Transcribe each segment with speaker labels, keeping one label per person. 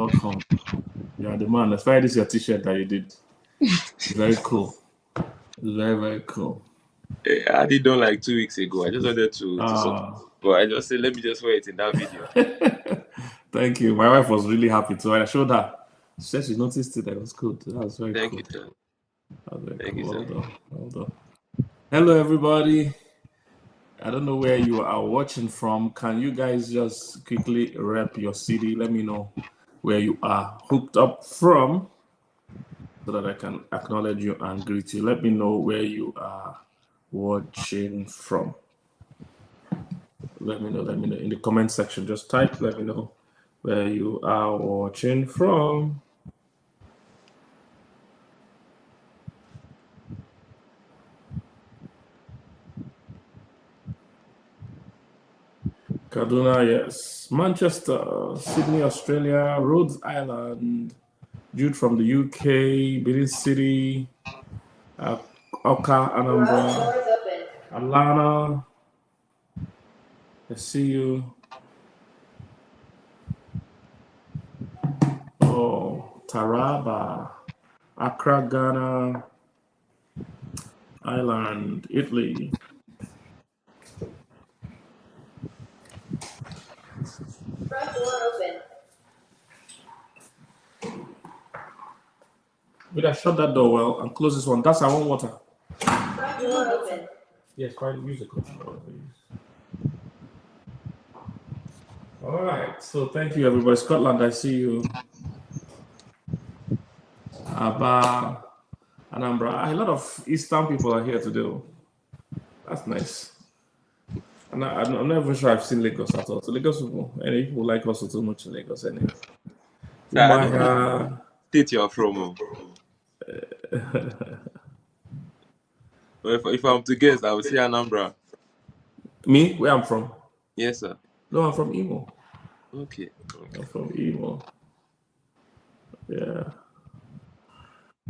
Speaker 1: welcome. Yeah, the man. That's why this is your T-shirt that you did. Very cool. Very, very cool.
Speaker 2: I did done like 2 weeks ago. I just wanted to support, but I just said let me just wear it in that video.
Speaker 1: Thank you. My wife was really happy too. I showed her. She said she noticed it. That was good. That was very
Speaker 2: Thank
Speaker 1: cool.
Speaker 2: you, sir.
Speaker 1: That was very
Speaker 2: Thank
Speaker 1: cool.
Speaker 2: you, sir.
Speaker 1: Well done. Well done. Hello, everybody. I don't know where you are watching from. Can you guys just quickly rep your city? Let me know where you are hooked up from so that I can acknowledge you and greet you. Let me know where you are watching from. Let me know in the comment section. Just type, let me know where you are watching from. Kaduna, yes. Manchester, Sydney, Australia, Rhodes Island, Jude from the UK, Benin City, Oka, Anambra, Atlanta. I see you. Oh, Taraba, Accra, Ghana, Ireland, Italy.
Speaker 3: Front door open.
Speaker 1: Would I shut that door well and close this one? That's our own water.
Speaker 3: Front door open.
Speaker 1: Yes, try to use the controller, please. All right. So thank you, everybody. Scotland, I see you. Aba, Anambra. A lot of Eastern people are here today. That's nice. And I'm not even sure I've seen Lagos at all. So Lagos people, any people like us too much in Lagos anyway.
Speaker 2: State you're from. If I'm to guess, I would say Anambra.
Speaker 1: Me? Where I'm from?
Speaker 2: Yes, sir.
Speaker 1: No, I'm from Imo.
Speaker 2: Okay.
Speaker 1: I'm from Imo. Yeah.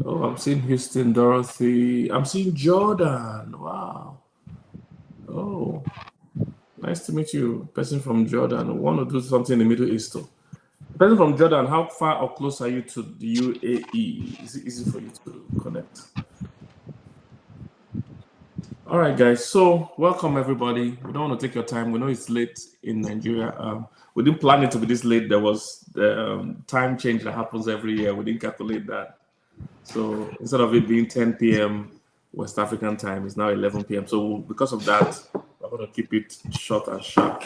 Speaker 1: Oh, I'm seeing Houston, Dorothy. I'm seeing Jordan. Wow. Oh, nice to meet you. Person from Jordan. Want to do something in the Middle East too. Person from Jordan, how far or close are you to the UAE? Is it easy for you to connect? All right, guys. So welcome everybody. We don't want to take your time. We know it's late in Nigeria. We didn't plan it to be this late. There was the time change that happens every year. We didn't calculate that. So instead of it being 10 p.m. West African time, it's now 11 p.m. So because of that, we're going to keep it short and sharp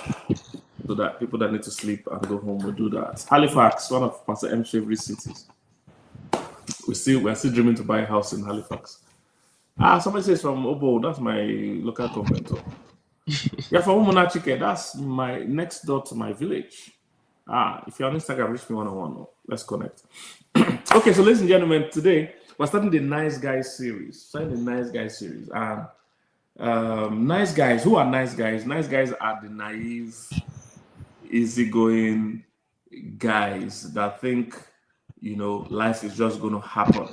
Speaker 1: so that people that need to sleep and go home will do that. Halifax, one of Pastor M's favorite cities. We're still dreaming to buy a house in Halifax. Somebody says from Obo, that's my local government. Yeah, from Umunachike, that's my next door to my village. If you're on Instagram, reach me one-on-one. Let's connect. Okay, so ladies and gentlemen, today we're starting the Nice Guys series. And nice guys, who are nice guys? Nice guys are the naive, easygoing guys that think, life is just going to happen.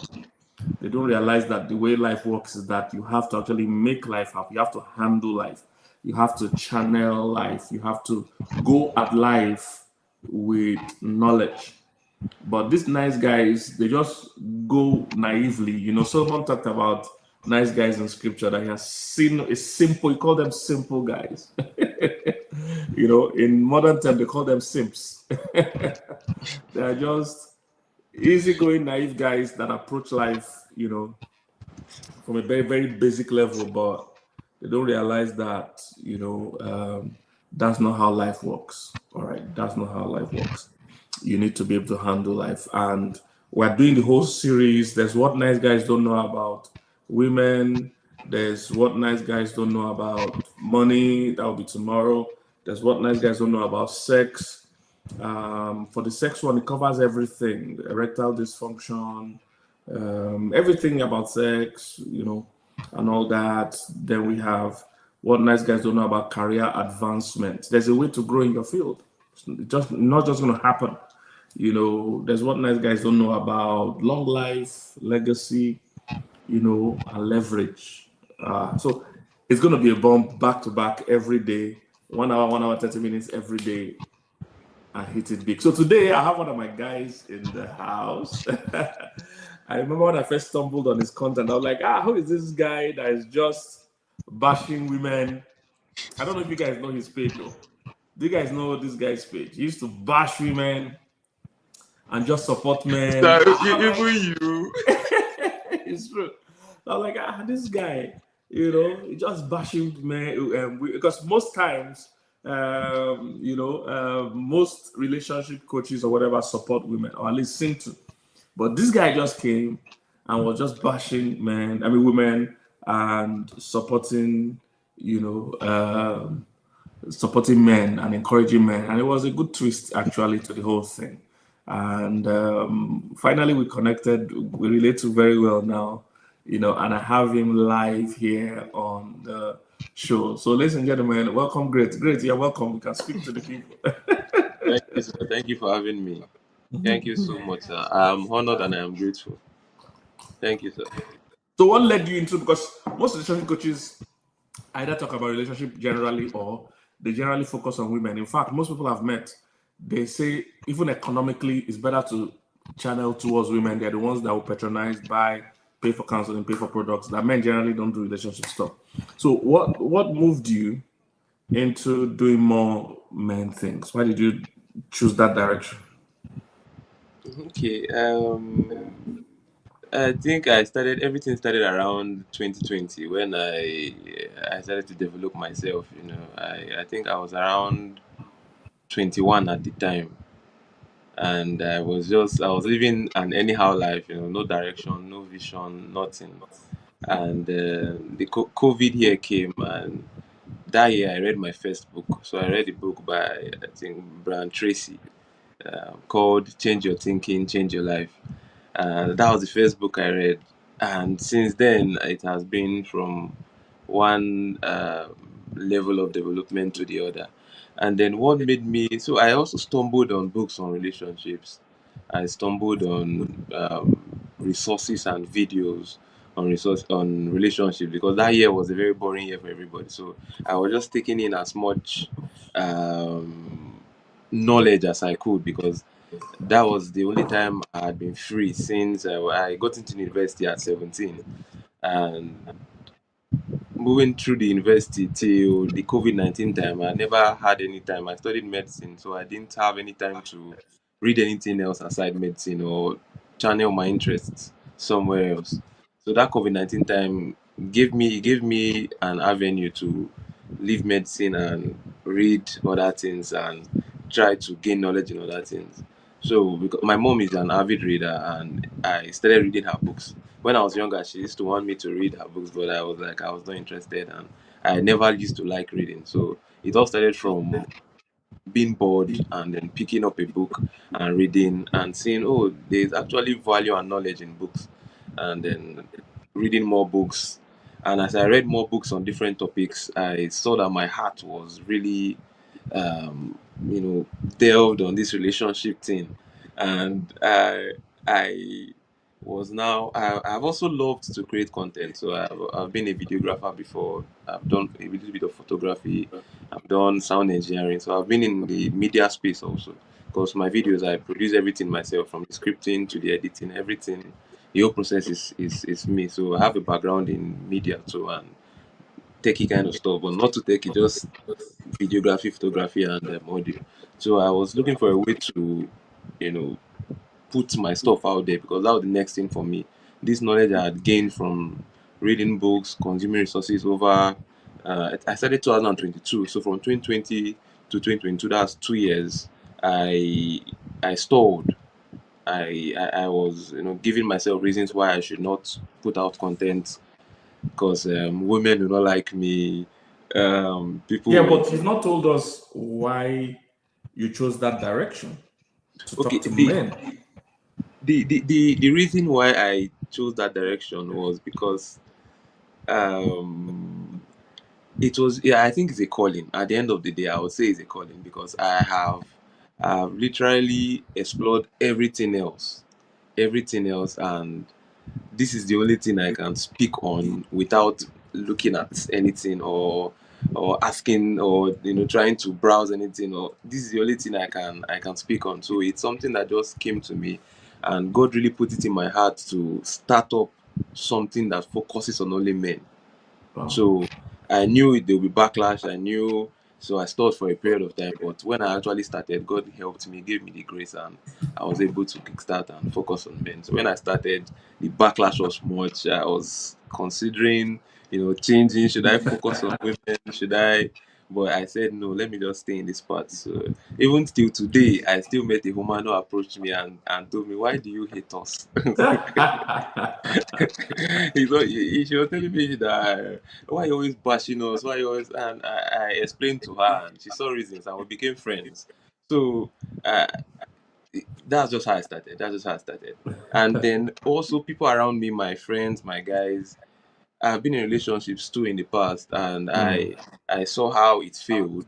Speaker 1: They don't realize that the way life works is that you have to actually make life happen. You have to handle life. You have to channel life. You have to go at life with knowledge. But these nice guys, they just go naively. Solomon talked about nice guys in scripture that he has seen is simple. He called them simple guys. In modern terms, they call them simps. They are just easygoing, naive guys that approach life, from a very, very basic level, but they don't realize that, that's not how life works. All right, that's not how life works. You need to be able to handle life. And we're doing the whole series. There's what nice guys don't know about women. There's what nice guys don't know about money. That will be tomorrow. There's what nice guys don't know about sex. For the sex one, it covers everything: erectile dysfunction, everything about sex, and all that. Then we have what nice guys don't know about career advancement. There's a way to grow in your field. It's just not just going to happen. There's what nice guys don't know about long life, legacy, and leverage. So it's going to be a bomb back to back every day, 1 hour, 1 hour, 30 minutes every day. and hit it big. So today I have one of my guys in the house. I remember when I first stumbled on his content, I was like, who is this guy that is just bashing women? I don't know if you guys know his page though. Do you guys know this guy's page? He used to bash women and just support men.
Speaker 2: Even you.
Speaker 1: It's true. I was like, this guy, he just bashing men. Because most times, most relationship coaches or whatever support women, or at least seem to. But this guy just came and was just bashing women, and supporting, supporting men and encouraging men. And it was a good twist actually to the whole thing. And finally we connected. We relate to very well now, and I have him live here on the show. So ladies and gentlemen, welcome. Great, you're welcome. We can speak to the people.
Speaker 2: Thank you, sir. Thank you for having me. Thank you so much, sir. I'm honored and I am grateful. Thank you, sir.
Speaker 1: So what led you into, because most relationship coaches either talk about relationship generally or they generally focus on women. In fact, most people I've met, they say even economically it's better to channel towards women. They're the ones that will patronize, buy, pay for counseling, pay for products. That men generally don't do relationship stuff. So what moved you into doing more men things? Why did you choose that direction?
Speaker 2: Okay. I think everything started around 2020 when I started to develop myself. I think I was around 21 at the time, and I was living an anyhow life. No direction, no vision, nothing. And the COVID here came, and that year I read my first book. So I read a book by, I think, Brian Tracy, called "Change Your Thinking, Change Your Life." That was the first book I read, and since then it has been from one level of development to the other. And then what made me, so I also stumbled on books on relationships. I stumbled on resources and videos on relationships, because that year was a very boring year for everybody. So I was just taking in as much knowledge as I could, because that was the only time I had been free since I got into university at 17. And moving through the university till the COVID-19 time, I never had any time. I studied medicine, so I didn't have any time to read anything else aside medicine or channel my interests somewhere else. So that COVID-19 time gave me an avenue to leave medicine and read other things and try to gain knowledge in other things. So because my mom is an avid reader, and I started reading her books. When I was younger, she used to want me to read her books, but I was like, I was not interested, and I never used to like reading. So it all started from being bored and then picking up a book and reading and seeing, oh, there's actually value and knowledge in books, and then reading more books. And as I read more books on different topics, I saw that my heart was really, um, delved on this relationship thing. And I I've also loved to create content. So I've been a videographer before. I've done a little bit of photography. I've done sound engineering. So I've been in the media space also. Because my videos, I produce everything myself, from the scripting to the editing, everything. The whole process is me. So I have a background in media too, and techie kind of stuff, but not too techie, just videography, photography, and audio. So I was looking for a way to, you know, put my stuff out there, because that was the next thing for me. This knowledge I had gained from reading books, consuming resources over. I started 2022, so from 2020 to 2022, that's 2 years. I I stalled. I was giving myself reasons why I should not put out content, because women do not like me. People
Speaker 1: Yeah,
Speaker 2: will.
Speaker 1: but you've not told us why you chose that direction to
Speaker 2: Okay,
Speaker 1: talk to men.
Speaker 2: the reason why I chose that direction was because um it was, yeah, I think it's a calling. At the end of the day, I would say it's a calling, because I've literally explored everything else, and this is the only thing I can speak on without looking at anything or or asking, or trying to browse anything. Or this is the only thing I can speak on. So it's something that just came to me, and God really put it in my heart to start up something that focuses on only men.
Speaker 1: Wow.
Speaker 2: So I knew there would be backlash. I knew, so I stalled for a period of time. But when I actually started, God helped me, gave me the grace, and I was able to kickstart and focus on men. So when I started, the backlash was much. I was considering, changing. Should I focus on women? Should I? But I said no. Let me just stay in this part. So even till today, I still met a woman who approached me and told me, "Why do you hate us?" She was telling me that why you always bashing us, why you always, and I explained to her, and she saw reasons, and we became friends. So uh, that's just how I started. That's just how I started. And then also people around me, my friends, my guys, I've been in relationships too in the past, and
Speaker 1: Mm.
Speaker 2: I saw how it failed.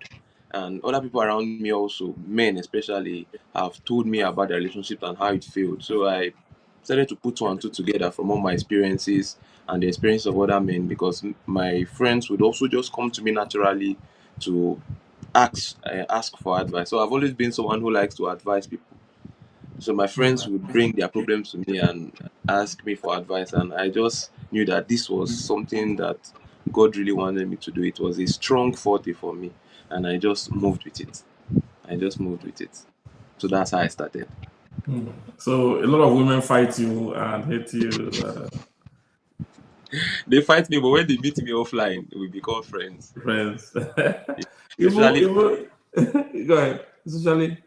Speaker 2: And other people around me also, men especially, have told me about their relationships and how it failed. So I started to put two and two together from all my experiences and the experience of other men, because my friends would also just come to me naturally to ask for advice. So I've always been someone who likes to advise people. So my friends would bring their problems to me and ask me for advice, and I just knew that this was something that God really wanted me to do. It was a strong forte for me, and I just moved with it. I just moved with it. So that's how I started.
Speaker 1: So a lot of women fight you and hate you.
Speaker 2: They fight me, but when they meet me offline, we become friends.
Speaker 1: Friends. even
Speaker 2: Especially
Speaker 1: go ahead. Especially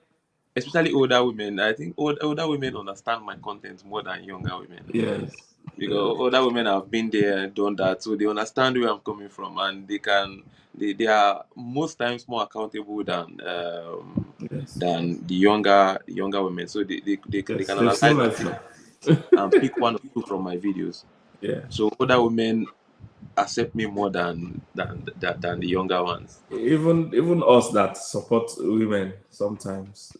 Speaker 2: especially older women. I think older women understand my content more than younger women.
Speaker 1: yes.
Speaker 2: Because other women have been there and done that, so they understand where I'm coming from, and they are most times more accountable
Speaker 1: Yes.
Speaker 2: than the younger women. So they
Speaker 1: Yes.
Speaker 2: can
Speaker 1: They've seen
Speaker 2: analyze
Speaker 1: my
Speaker 2: my
Speaker 1: film.
Speaker 2: videos and pick one or two from my videos.
Speaker 1: Yeah.
Speaker 2: So older women accept me more than the younger ones.
Speaker 1: Even us that support women sometimes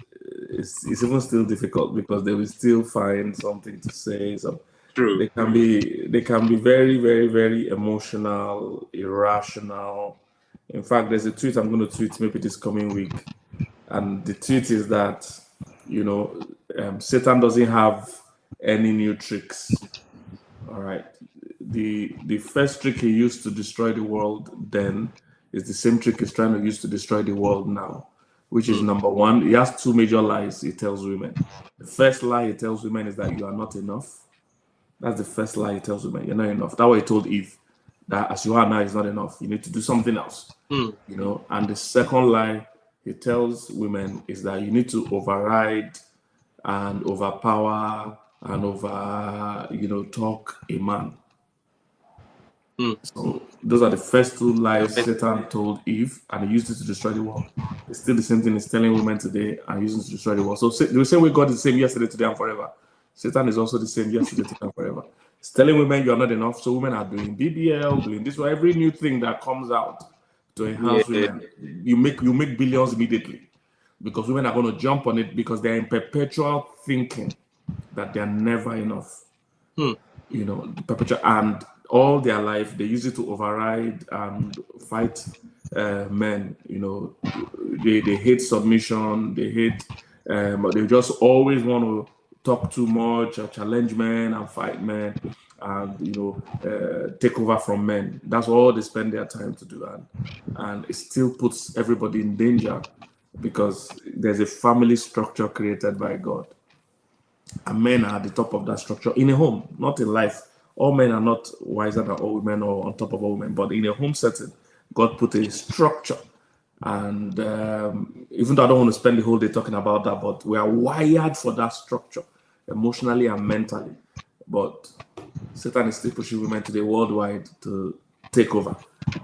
Speaker 1: it's even still difficult because they will still find something to say. So
Speaker 2: True.
Speaker 1: they can be very, very, very emotional, irrational. In fact, there's a tweet I'm going to tweet maybe this coming week, and the tweet is that you know Satan doesn't have any new tricks. All right, the first trick he used to destroy the world then is the same trick he's trying to use to destroy the world now, which is
Speaker 2: Mm,
Speaker 1: number one. He has two major lies he tells women. The first lie he tells women is that you are not enough. That's the first lie he tells women. You're not enough. That way he told Eve that as you are now is not enough. You need to do something else.
Speaker 2: mm,
Speaker 1: And the second lie he tells women is that you need to override and overpower and over, talk a man.
Speaker 2: mm.
Speaker 1: So those are the first two
Speaker 2: You're
Speaker 1: lies
Speaker 2: right.
Speaker 1: Satan told Eve, and he used it to destroy the world. It's still the same thing he's telling women today and using it to destroy the world. So the same way God is the same yesterday, today, and forever. Satan is also the same yesterday, today, and forever. It's telling women you are not enough. So women are doing BBL, doing this, or every new thing that comes out to enhance
Speaker 2: Yeah.
Speaker 1: women. You make billions immediately because women are going to jump on it because they're in perpetual thinking that they're never enough.
Speaker 2: Hmm.
Speaker 1: The perpetual, and all their life they use it to override and fight men. They hate submission. They hate. They just always want to talk too much, or challenge men and fight men, and take over from men. That's all they spend their time to do, and it still puts everybody in danger because there's a family structure created by God. And men are at the top of that structure in a home, not in life. All men are not wiser than all women or on top of all women, but in a home setting, God put a structure. And even though I don't want to spend the whole day talking about that, but we are wired for that structure emotionally and mentally. But Satan is still pushing women today worldwide to take over.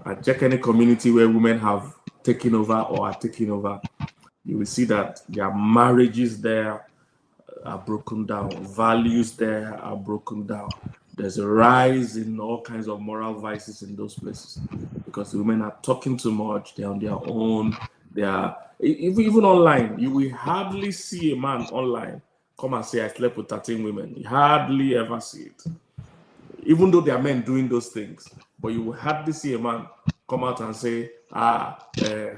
Speaker 1: I check any community where women have taken over or are taking over, you will see that their marriages there are broken down. Values there are broken down. There's a rise in all kinds of moral vices in those places because the women are talking too much. They're on their own. They are even online. You will hardly see a man online come and say, "I slept with 13 women." You hardly ever see it, even though there are men doing those things. But you will hardly see a man come out and say,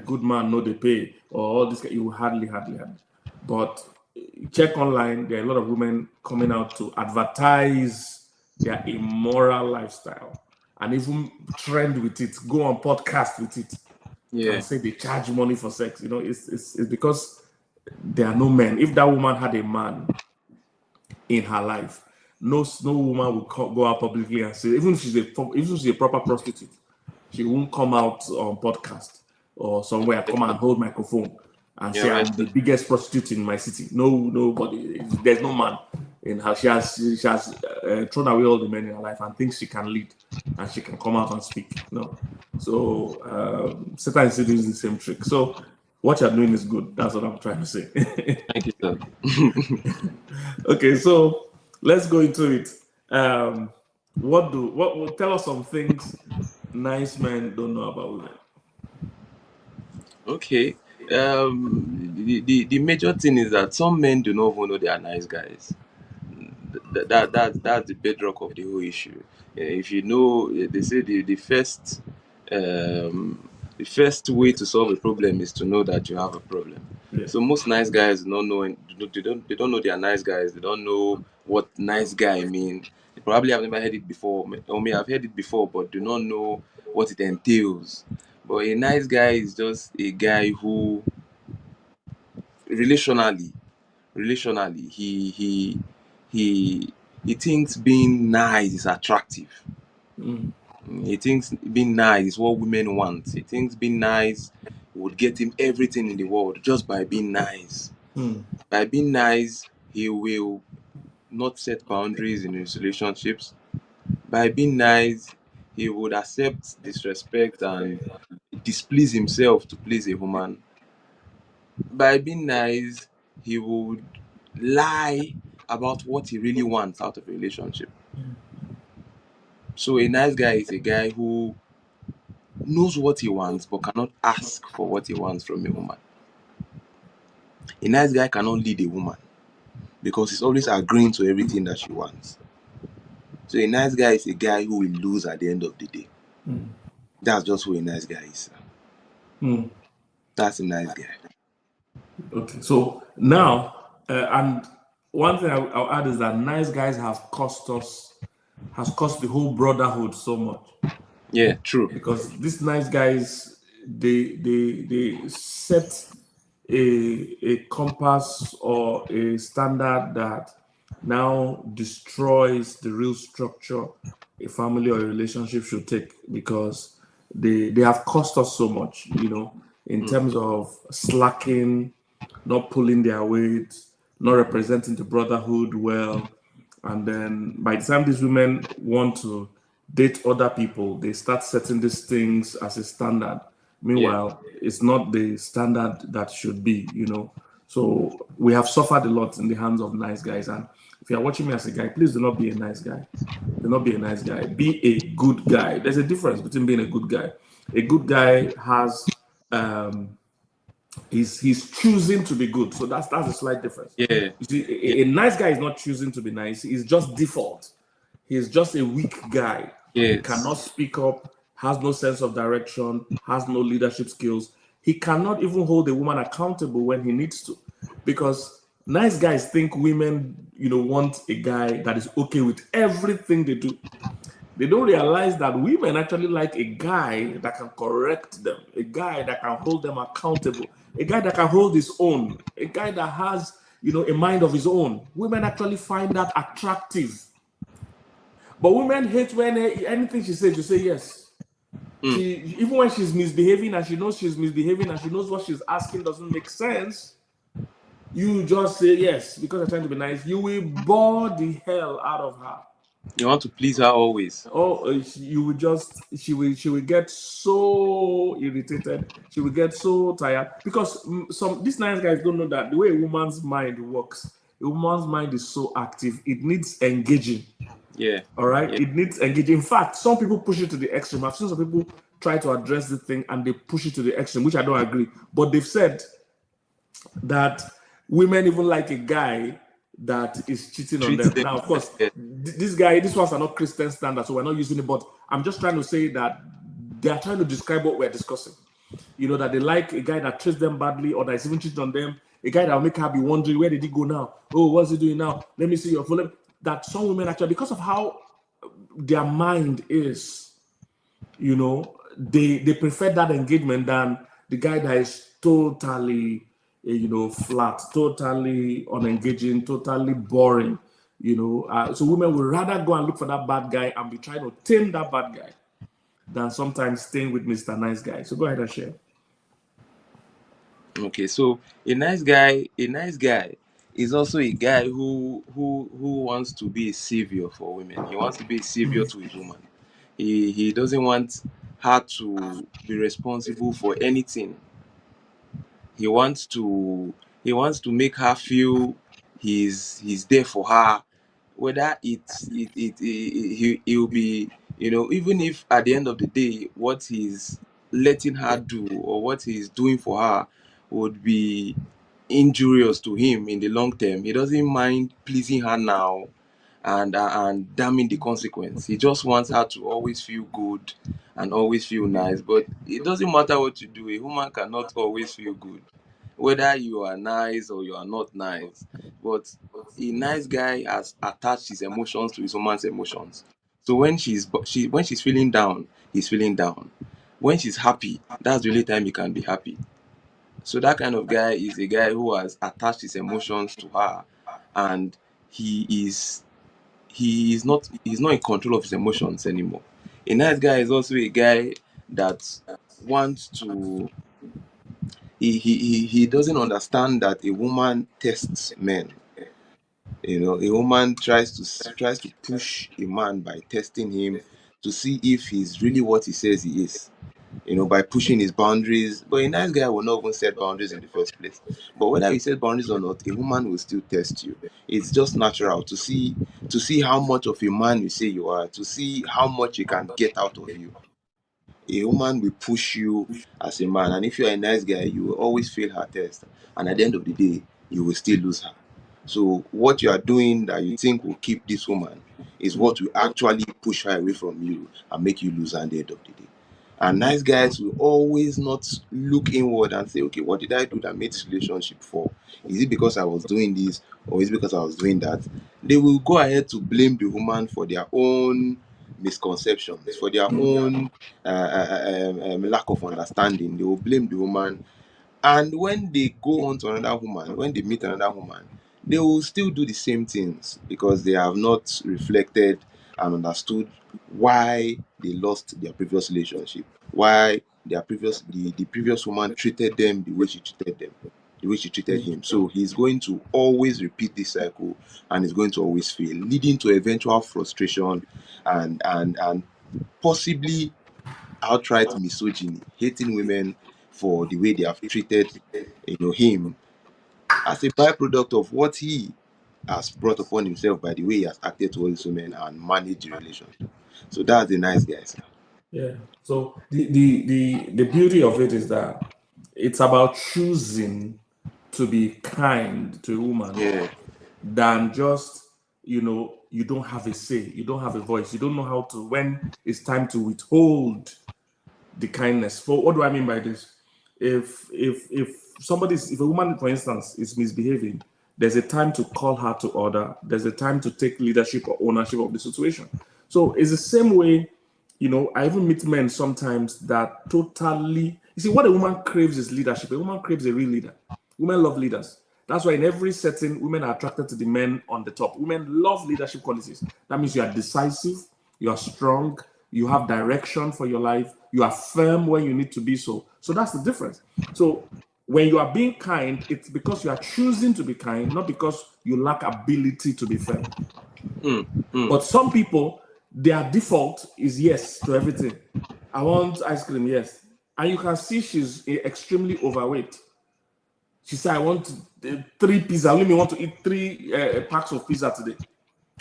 Speaker 1: good man, no they pay, or all this. You hardly. But check online, there are a lot of women coming out to advertise their immoral lifestyle and even trend with it, go on podcast with it, and say they charge money for sex. It's because there are no men. If that woman had a man in her life, no woman would go out publicly and say, even if she's a proper prostitute, she won't come out on podcast or somewhere, come and hold microphone and say, I'm the biggest prostitute in my city. Nobody. There's no man in her. She has thrown away all the men in her life and thinks she can lead and she can come out and speak. No. So Satan is doing the same trick. So what you're doing is good. That's what I'm trying to say.
Speaker 2: Thank you, sir.
Speaker 1: Okay, so let's go into it. Tell us some things nice men don't know about women.
Speaker 2: Okay. The major thing is that some men do not even know they are nice guys. That's the bedrock of the whole issue. If you know, they say the first way to solve a problem is to know that you have a problem.
Speaker 1: Yeah.
Speaker 2: So most nice guys don't know. They don't know they are nice guys. They don't know what nice guy means. They probably have never heard it before, or may have heard it before, but do not know what it entails. But a nice guy is just a guy who relationally he thinks being nice is attractive. He thinks being nice is what women want. He thinks being nice would get him everything in the world just by being nice. By being nice, he will not set boundaries in his relationships. By being nice, he would accept disrespect and displease himself to please a woman. By being nice, he would lie about what he really wants out of a relationship. So a nice guy is a guy who knows what he wants but cannot ask for what he wants from a woman. A nice guy cannot lead a woman because he's always agreeing to everything that she wants. So a nice guy is a guy who will lose at the end of the day. That's just who a nice guy is. That's a nice guy.
Speaker 1: Okay, so now, and one thing I'll add is that nice guys has cost the whole brotherhood so much.
Speaker 2: Yeah, true.
Speaker 1: Because these nice guys, they set a compass or a standard that now destroys the real structure a family or a relationship should take, because they have cost us so much, in terms of slacking, not pulling their weight, not representing the brotherhood well. And then by the time these women want to date other people, they start setting these things as a standard. Meanwhile, it's not the standard that should be, So we have suffered a lot in the hands of nice guys. And if you're watching me as a guy, please do not be a nice guy. Do not be a nice guy. Be a good guy. There's a difference between being a good guy. A good guy has he's choosing to be good. So that's a slight difference.
Speaker 2: Yeah.
Speaker 1: You see, a nice guy is not choosing to be nice. He's just default. He's just a weak guy.
Speaker 2: Yes.
Speaker 1: He cannot speak up, has no sense of direction, has no leadership skills. He cannot even hold a woman accountable when he needs to, because nice guys think women, want a guy that is okay with everything they do. They don't realize that women actually like a guy that can correct them, a guy that can hold them accountable, a guy that can hold his own, a guy that has, a mind of his own. Women actually find that attractive. But women hate when anything she says, you say yes. Even when she's misbehaving and she knows she's misbehaving and she knows what she's asking doesn't make sense, you just say yes because you're trying to be nice. You will bore the hell out of her.
Speaker 2: You want to please her always.
Speaker 1: You will she will get so irritated. She will get so tired because these nice guys don't know that the way a woman's mind works, a woman's mind is so active. It needs engaging.
Speaker 2: Yeah.
Speaker 1: All right.
Speaker 2: Yeah.
Speaker 1: It needs engaging. In fact, some people push it to the extreme. I've seen some people try to address the thing and they push it to the extreme, which I don't agree. But they've said that women even like a guy that is cheating on them. Now, of course, this ones are not Christian standards, so we're not using it. But I'm just trying to say that they are trying to describe what we're discussing. You know, that they like a guy that treats them badly or that is even cheating on them, a guy that will make her be wondering, where did he go now? Oh, what's he doing now? Let me see your phone. That some women actually, because of how their mind is, you know, they prefer that engagement than the guy that is totally, you know, flat, totally unengaging, totally boring. You know, so women would rather go and look for that bad guy and be trying to tame that bad guy than sometimes staying with Mr. Nice Guy. So go ahead and share.
Speaker 2: Okay, so a nice guy is also a guy who wants to be a savior for women. He wants to be a savior to his woman. He doesn't want her to be responsible for anything. He wants to make her feel he's there for her, whether he'll be, you know, even if at the end of the day what he's letting her do or what he's doing for her would be injurious to him in the long term, he doesn't mind pleasing her now and damning the consequence. He just wants her to always feel good and always feel nice. But it doesn't matter what you do, a woman cannot always feel good, whether you are nice or you are not nice. But a nice guy has attached his emotions to his woman's emotions. So when she's feeling down, he's feeling down. When she's happy, that's the only time he can be happy. So that kind of guy is a guy who has attached his emotions to her, and he is he's not in control of his emotions anymore. A nice guy is also a guy that wants to he doesn't understand that a woman tests men. You know, a woman tries to push a man by testing him to see if he's really what he says he is. You know, by pushing his boundaries. But a nice guy will not even set boundaries in the first place. But whether you set boundaries or not, a woman will still test you. It's just natural to see how much of a man you say you are, to see how much you can get out of you. A woman will push you as a man, and if you're a nice guy, you will always fail her test. And at the end of the day, you will still lose her. So what you are doing that you think will keep this woman is what will actually push her away from you and make you lose her at the end of the day. And nice guys will always not look inward and say, okay, what did I do that made this relationship fall? Is it because I was doing this or is it because I was doing that? They will go ahead to blame the woman for their own misconceptions, for their own lack of understanding. They will blame the woman. And when they go on to another woman, when they meet another woman, they will still do the same things because they have not reflected and understood why they lost their previous relationship, why the previous woman treated them the way she treated them, the way she treated him. So he's going to always repeat this cycle and he's going to always fail, leading to eventual frustration and possibly outright misogyny, hating women for the way they have treated him as a byproduct of what he has brought upon himself by the way he has acted towards women and managed the relationship. So that's the nice guy, sir.
Speaker 1: Yeah. So the beauty of it is that it's about choosing to be kind to a woman
Speaker 2: Yeah.
Speaker 1: than just, you know, you don't have a say, you don't have a voice, you don't know how to, when it's time to withhold the kindness. For what do I mean by this? If if a woman, for instance, is misbehaving, there's a time to call her to order. There's a time to take leadership or ownership of the situation. So it's the same way, you know, I even meet men sometimes that totally, you see, what a woman craves is leadership. A woman craves a real leader. Women love leaders. That's why in every setting, women are attracted to the men on the top. Women love leadership qualities. That means you are decisive, you are strong, you have direction for your life, you are firm when you need to be so. So that's the difference. So when you are being kind, it's because you are choosing to be kind, not because you lack ability to be firm. But some people, their default is yes to everything. I want ice cream, yes. And you can see she's extremely overweight. She said, I want 3 pizza. Only me want to eat 3 packs of pizza today.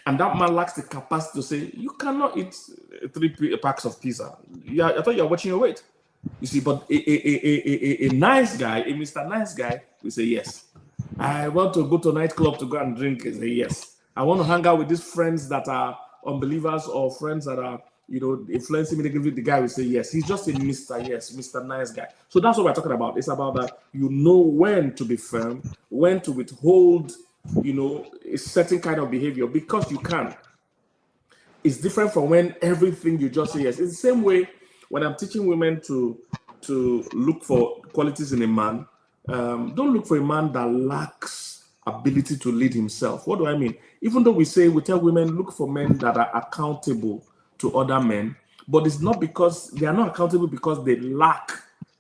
Speaker 1: And that man lacks the capacity to say, you cannot eat 3 packs of pizza. Yeah, I thought you were watching your weight. You see, but a nice guy, a Mr. Nice Guy, will say, yes. I want to go to a nightclub to go and drink. He say, yes. I want to hang out with these friends that are unbelievers or friends that are influencing me negatively, the guy will say yes. He's just a Mr. Yes, Mr. Nice Guy. So that's what we're talking about. It's about that you know when to be firm, when to withhold, a certain kind of behavior because you can. It's different from when everything you just say yes. It's the same way when I'm teaching women to look for qualities in a man. Don't look for a man that lacks ability to lead himself. What do I mean? Even though we tell women look for men that are accountable to other men, but it's not because they are not accountable because they lack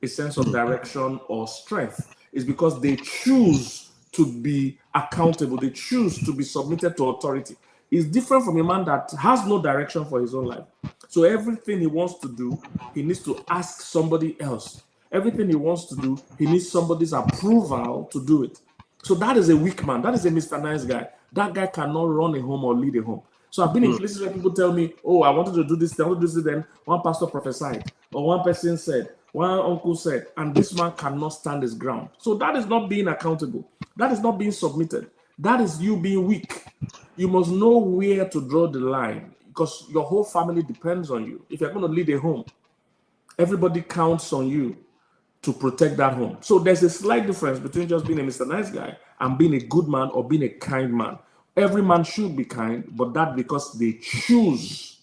Speaker 1: a sense of direction or strength. It's because they choose to be accountable. They choose to be submitted to authority. It's different from a man that has no direction for his own life. So everything he wants to do, he needs to ask somebody else. Everything he wants to do, he needs somebody's approval to do it. So that is a weak man. That is a Mr. Nice Guy. That guy cannot run a home or lead a home. So I've been in places where people tell me, oh, I wanted to do this, I want to do this, then one pastor prophesied, or one person said, one uncle said, and this man cannot stand his ground. So that is not being accountable. That is not being submitted. That is you being weak. You must know where to draw the line because your whole family depends on you. If you're going to lead a home, everybody counts on you to protect that home. So there's a slight difference between just being a Mr. Nice Guy and being a good man or being a kind man. Every man should be kind, but that because they choose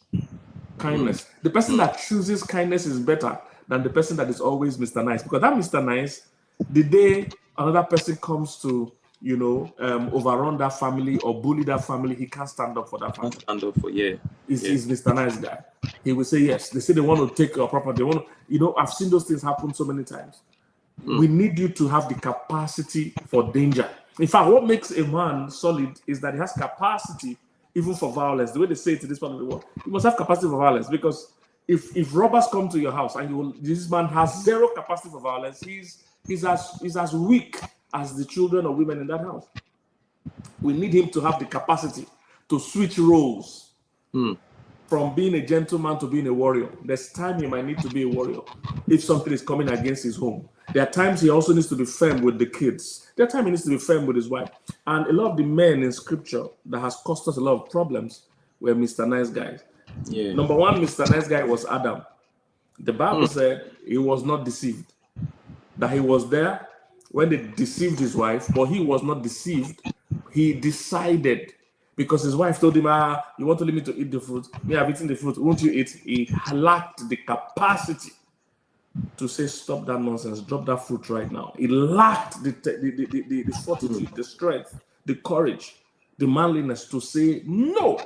Speaker 1: kindness. The person that chooses kindness is better than the person that is always Mr. Nice, because that Mr. Nice, the day another person comes to overrun that family or bully that family, he can't stand up for that family.
Speaker 2: Stand up for
Speaker 1: He's Mr. Nice Guy. He will say yes. They say they want to take your property. They want to, I've seen those things happen so many times. We need you to have the capacity for danger. In fact, what makes a man solid is that he has capacity even for violence. The way they say it in this part of the world, you must have capacity for violence, because if robbers come to your house and this man has zero capacity for violence, he's as weak as the children or women in that house. We need him to have the capacity to switch roles from being a gentleman to being a warrior. There's time he might need to be a warrior if something is coming against his home. There are times he also needs to be firm with the kids. There are times he needs to be firm with his wife. And a lot of the men in scripture that has caused us a lot of problems were Mr. Nice Guys.
Speaker 2: Yeah.
Speaker 1: Number one, Mr. Nice Guy was Adam. The Bible said he was not deceived. That he was there when they deceived his wife, but he was not deceived. He decided, because his wife told him, you want to leave me to eat the fruit? Me, I've eaten the fruit. Won't you eat? He lacked the capacity to say, stop that nonsense, drop that fruit right now. He lacked the fortitude, the strength, the courage, the manliness to say no.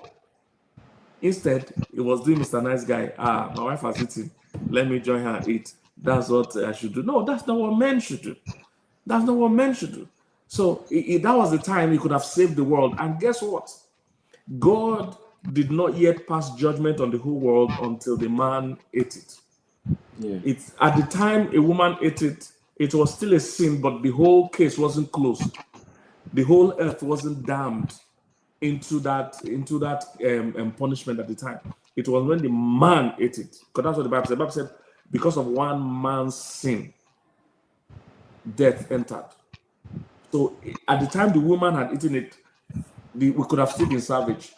Speaker 1: Instead, he was doing Mr. Nice Guy. My wife has eaten. Let me join her and eat. That's what I should do. No, that's not what men should do. That's not what men should do. So that was the time he could have saved the world. And guess what? God did not yet pass judgment on the whole world until the man ate it.
Speaker 2: Yeah.
Speaker 1: It's at the time a woman ate it, it was still a sin, but the whole case wasn't closed. The whole earth wasn't damned into that punishment at the time. It was when the man ate it, because that's what the Bible said. The Bible said, because of one man's sin, death entered. So at the time the woman had eaten it, we could have still been savage,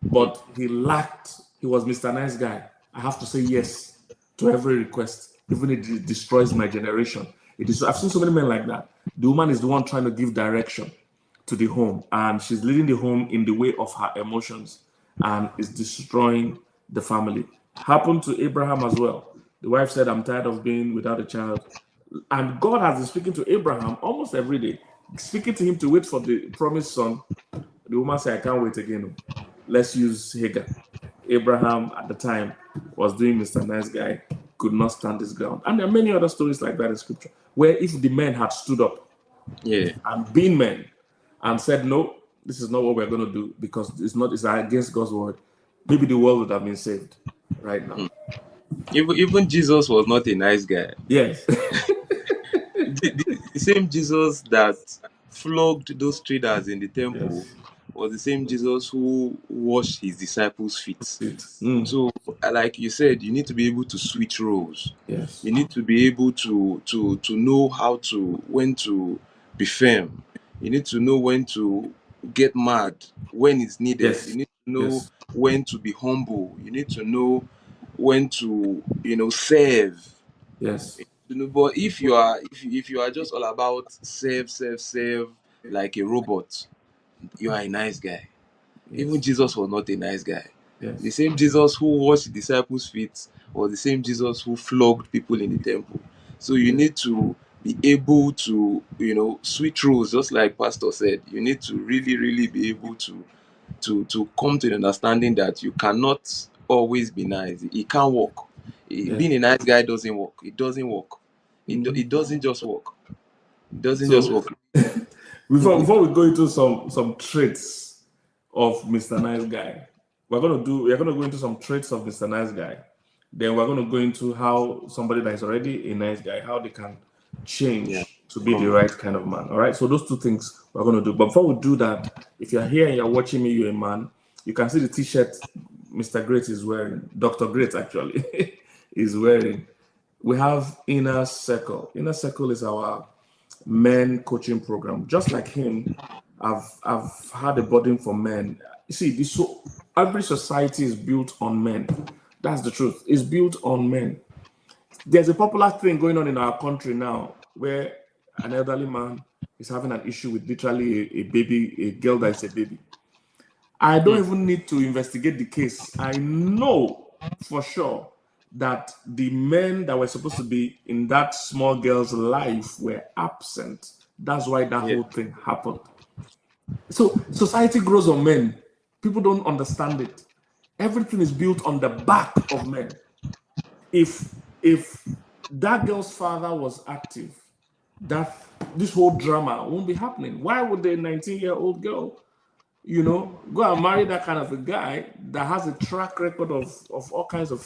Speaker 1: but he was Mr. Nice Guy. I have to say yes to every request, even if it destroys my generation. I've seen so many men like that. The woman is the one trying to give direction to the home, and she's leading the home in the way of her emotions, and is destroying the family. Happened to Abraham as well. The wife said, I'm tired of being without a child. And God has been speaking to Abraham almost every day, speaking to him to wait for the promised son. The woman said, I can't wait again. Let's use Hagar. Abraham at the time was doing Mr. Nice Guy, could not stand his ground. And there are many other stories like that in scripture, where if the men had stood up and been men and said, no, this is not what we're going to do because it's against God's word, maybe the world would have been saved right now.
Speaker 2: Even Jesus was not a nice guy.
Speaker 1: Yes.
Speaker 2: the same Jesus that flogged those traders in the temple was the same Jesus who washed his disciples' feet. So, like you said, you need to be able to switch roles.
Speaker 1: Yes.
Speaker 2: You need to be able to know when to be firm. You need to know when to get mad when it's needed.
Speaker 1: Yes.
Speaker 2: You need to know when to be humble. You need to know when to, serve.
Speaker 1: Yes.
Speaker 2: But if you are just all about save like a robot, you are a nice guy. Even
Speaker 1: Yes.
Speaker 2: Jesus was not a nice guy. The
Speaker 1: Yes.
Speaker 2: same Jesus who washed the disciples' feet was the same Jesus who flogged people in the temple. So you
Speaker 1: Yes.
Speaker 2: need to be able to, switch roles, just like Pastor said. You need to really, really be able to come to the understanding that you cannot always be nice. It can't work. Being
Speaker 1: Yes.
Speaker 2: a nice guy doesn't work. It doesn't work.
Speaker 1: Mhm.
Speaker 2: It doesn't just work. It doesn't just
Speaker 1: So
Speaker 2: work.
Speaker 1: before we go into some traits of Mr. Nice Guy, we're gonna go into some traits of Mr. Nice Guy. Then we're gonna go into how somebody that is already a nice guy, how they can
Speaker 2: Yeah.
Speaker 1: change to be the
Speaker 2: Come on.
Speaker 1: right kind of man. All right. So those two things we're gonna do. But before we do that, if you're here and you're watching me, you're a man, you can see the t-shirt Mr. Great is wearing, Dr. Great actually is wearing. We have Inner Circle. Inner Circle is our men coaching program. Just like him, I've had a burden for men. You see, every society is built on men. That's the truth. It's built on men. There's a popular thing going on in our country now where an elderly man is having an issue with literally a baby, a girl that is a baby. I don't even need to investigate the case. I know for sure that the men that were supposed to be in that small girl's life were absent. That's why that
Speaker 2: Yeah.
Speaker 1: whole thing happened. So society grows on men. People don't understand it. Everything is built on the back of men. If that girl's father was active, that this whole drama won't be happening. Why would the 19-year-old girl go and marry that kind of a guy that has a track record of all kinds of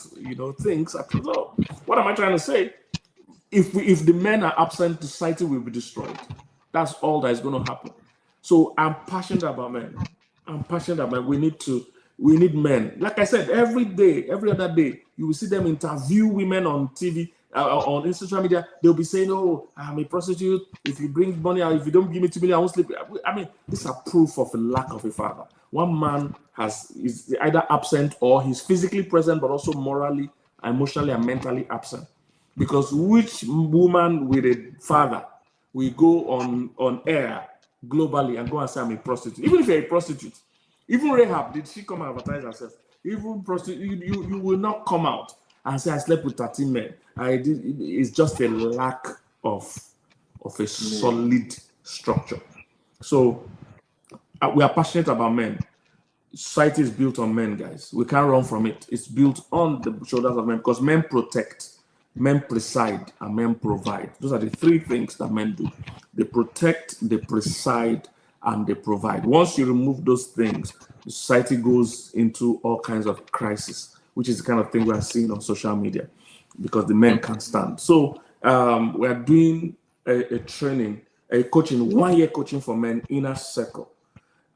Speaker 1: things? So what am I trying to say? If the men are absent, the society will be destroyed. That's all that is going to happen. So I'm passionate about men. I'm passionate about we need men. Like I said, every day, every other day, you will see them interview women on TV, on social media. They'll be saying, "Oh, I'm a prostitute. If you bring money out, if you don't give me 2 million, I won't sleep." I mean, these are proof of a lack of a father. One man is either absent or he's physically present, but also morally, emotionally, and mentally absent. Because which woman with a father will go on air globally and go and say I'm a prostitute? Even if you're a prostitute, even Rahab, did she come and advertise herself? Even prostitute, you will not come out and say I slept with 13 men. It's just a lack of a solid structure. So we are passionate about men. Society is built on men, guys. We can't run from it. It's built on the shoulders of men because men protect, men preside, and men provide. Those are the three things that men do. They protect, they preside, and they provide. Once you remove those things, the society goes into all kinds of crisis, which is the kind of thing we are seeing on social media because the men can't stand. So we are doing a training, a coaching, 1 year coaching for men, Inner Circle.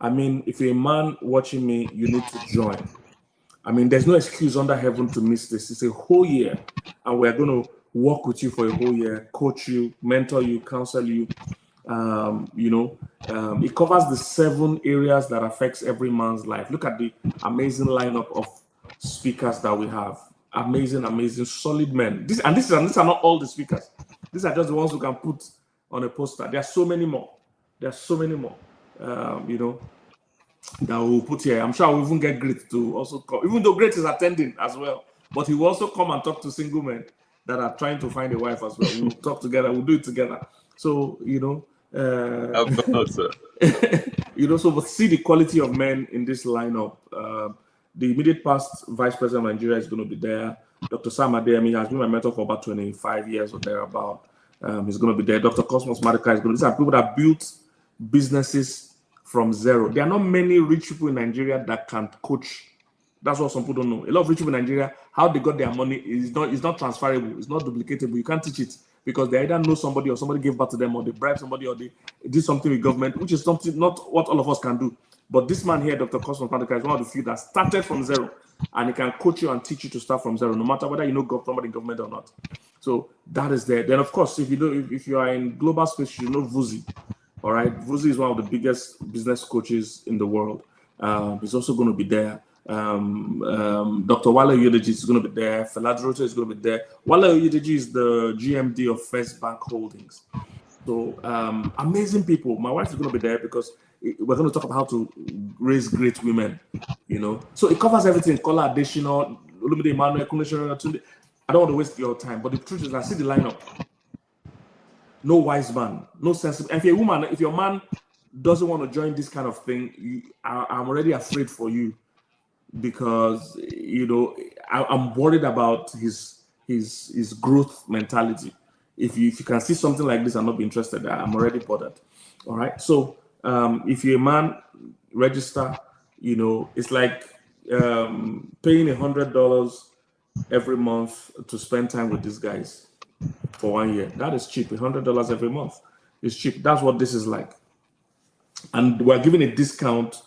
Speaker 1: I mean, if you're a man watching me, you need to join. I mean, there's no excuse under heaven to miss this. It's a whole year, and we're going to work with you for a whole year, coach you, mentor you, counsel you. It covers the 7 areas that affects every man's life. Look at the amazing lineup of speakers that we have. Amazing, solid men. These are not all the speakers. These are just the ones who can put on a poster. There are so many more. That we'll put here. I'm sure we'll even get Great to also come, even though Great is attending as well. But he will also come and talk to single men that are trying to find a wife as well. We'll talk together. We'll do it together. So,
Speaker 2: Sir.
Speaker 1: so we'll see the quality of men in this lineup. The immediate past Vice President of Nigeria is going to be there. Dr. Sam Adeyemi has been my mentor for about 25 years or thereabout. He's going to be there. Dr. Cosmos Marika is going to be. These are people that built businesses from zero. There are not many rich people in Nigeria that can coach. That's what some people don't know. A lot of rich people in Nigeria, how they got their money is not transferable. It's not duplicatable. You can't teach it because they either know somebody or somebody gave back to them or they bribe somebody or they did something with government, which is something not what all of us can do. But this man here, Dr. Cosmos Marika, is one of the few that started from zero, and he can coach you and teach you to start from zero, no matter whether you know somebody in government or not. So that is there. Then, of course, if you are in global space, you know Vuzi. All right, Vuzi is one of the biggest business coaches in the world. He's also going to be there. Dr. Wale Oyedeji is going to be there. Feladroto is going to be there. Wale Oyedeji is the GMD of First Bank Holdings. So amazing people. My wife is going to be there because we're going to talk about how to raise great women. You know, so it covers everything. Kola additional, Olumide Emmanuel, Tunde. I don't want to waste your time, but the truth is, I see the lineup. No wise man, no sensible. And if you're a woman, if your man doesn't want to join this kind of thing, I'm already afraid for you, because you know I'm worried about his growth mentality. If you can see something like this and not be interested, I'm already bothered. All right. So if you're a man, register. You know, it's like paying $100 every month to spend time with these guys for 1 year. That is cheap. $100 every month is cheap. That's what this is like. And we're giving a discount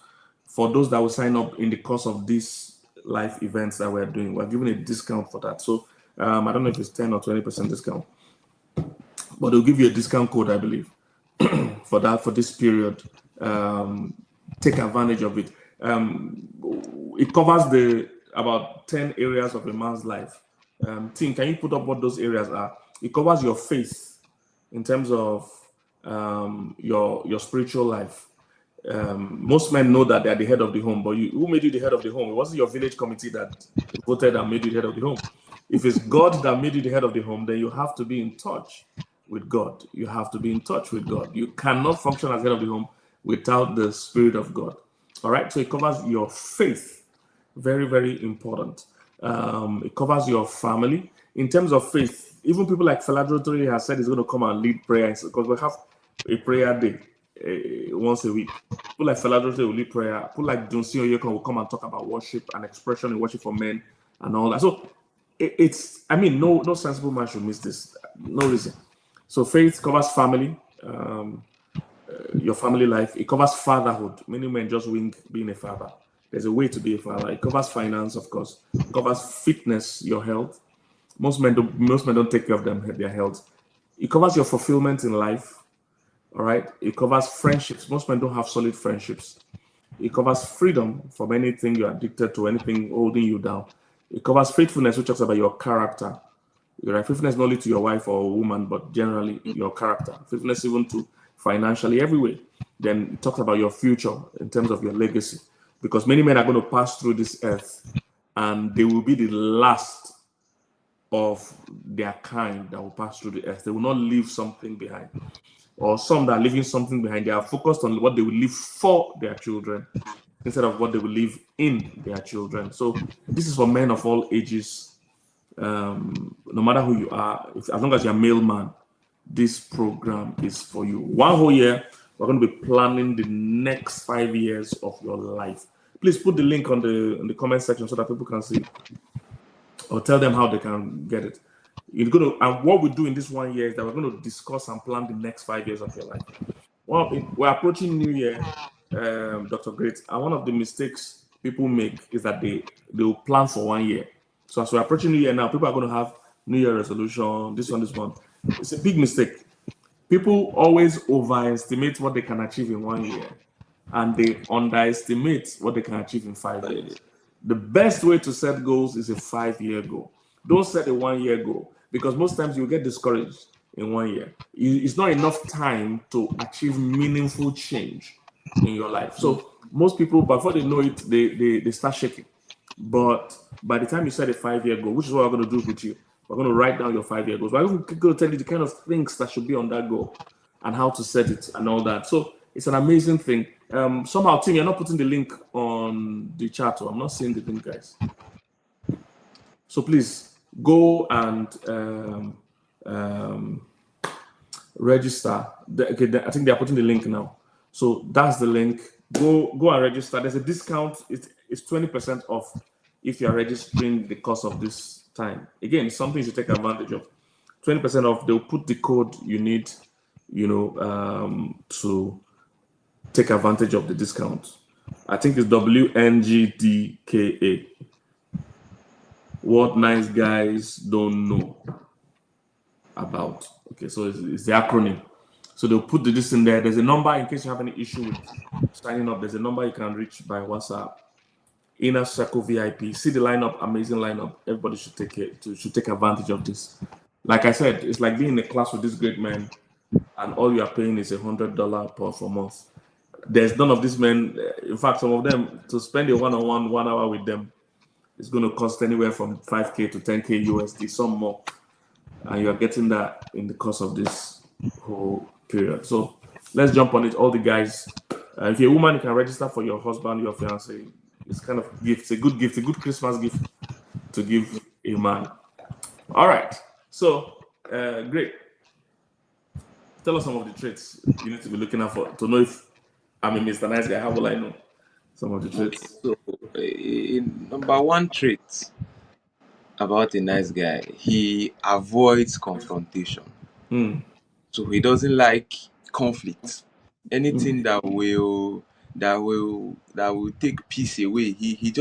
Speaker 1: for those that will sign up in the course of these live events that we're doing. We're giving a discount for that. So I don't know if it's 10 or 20% discount, but they'll give you a discount code, I believe, for that, for this period. Take advantage of it. It covers about 10 areas of a man's life. Tim, can you put up what those areas are? It covers your faith in terms of your spiritual life. Most men know that they are the head of the home, but who made you the head of the home? It wasn't your village committee that voted and made you the head of the home. If it's God that made you the head of the home, then you have to be in touch with God. You have to be in touch with God. You cannot function as head of the home without the Spirit of God. All right, so it covers your faith. Very, very important. It covers your family. In terms of faith, even people like Feladrotori has said he's going to come and lead prayers, because we have a prayer day once a week. People like Feladrotori will lead prayer. People like Dunsin Oyekon will come and talk about worship and expression in worship for men and all that. So no sensible man should miss this. No reason. So faith covers family. Your family life. It covers fatherhood. Many men just wing being a father. There's a way to be a father. It covers finance, of course. It covers fitness, your health. Most men don't take care of their health. It covers your fulfillment in life. All right. It covers friendships. Most men don't have solid friendships. It covers freedom from anything you're addicted to, anything holding you down. It covers faithfulness, which talks about your character. Your faithfulness not only to your wife or a woman, but generally your character. Faithfulness even to financially, every way. Then it talks about your future in terms of your legacy. Because many men are going to pass through this earth and they will be the last of their kind that will pass through the earth. They will not leave something behind. Or some that are leaving something behind, they are focused on what they will leave for their children instead of what they will leave in their children. So this is for men of all ages. No matter who you are, as long as you're a male man, this program is for you. 1 whole year, we're going to be planning the next 5 years of your life. Please put the link on the comment section so that people can see, or tell them how they can get it. And what we do in this 1 year is that we're going to discuss and plan the next 5 years of your life. Well, we're approaching New Year, Dr. Great, and one of the mistakes people make is that they will plan for 1 year. So as we're approaching New Year now, people are going to have New Year resolution, this one. It's a big mistake. People always overestimate what they can achieve in 1 year, and they underestimate what they can achieve in 5 years. The best way to set goals is a 5-year goal. Don't set a 1 year goal, because most times you'll get discouraged in 1 year. It's not enough time to achieve meaningful change in your life. So most people, before they know it, they start shaking. But by the time you set a 5-year goal, which is what we're going to do with you, we're going to write down your 5-year goals. We're going to tell you the kind of things that should be on that goal and how to set it and all that. So it's an amazing thing. Somehow, Tim, you're not putting the link on the chat. I'm not seeing the link, guys. So please go and register. I think they're putting the link now. So that's the link. Go and register. There's a discount. It's 20% off if you're registering the course of this time. Again, it's something you take advantage of. 20% off. They'll put the code you need, to take advantage of the discount. I think it's WNGDKA. What nice guys don't know about. Okay, so it's the acronym. So they'll put this in there. There's a number in case you have any issue with signing up. There's a number you can reach by WhatsApp Inner Circle VIP. See the lineup, amazing lineup. Everybody should take advantage of this. Like I said, it's like being in a class with this great man, and all you are paying is $100 per month. There's none of these men. In fact, some of them, to spend a one-on-one 1 hour with them, it's going to cost anywhere from 5K to 10K USD, some more, and you are getting that in the course of this whole period. So let's jump on it. All the guys, if you're a woman, you can register for your husband, your fiance. It's kind of gift, a good Christmas gift to give a man. All right. So great. Tell us some of the traits you need to be looking out for to know if I'm a Mr. Nice Guy. How will I know some of the traits?
Speaker 2: So, number one trait about a nice guy, he avoids confrontation. So he doesn't like conflict. Anything that will take peace away. He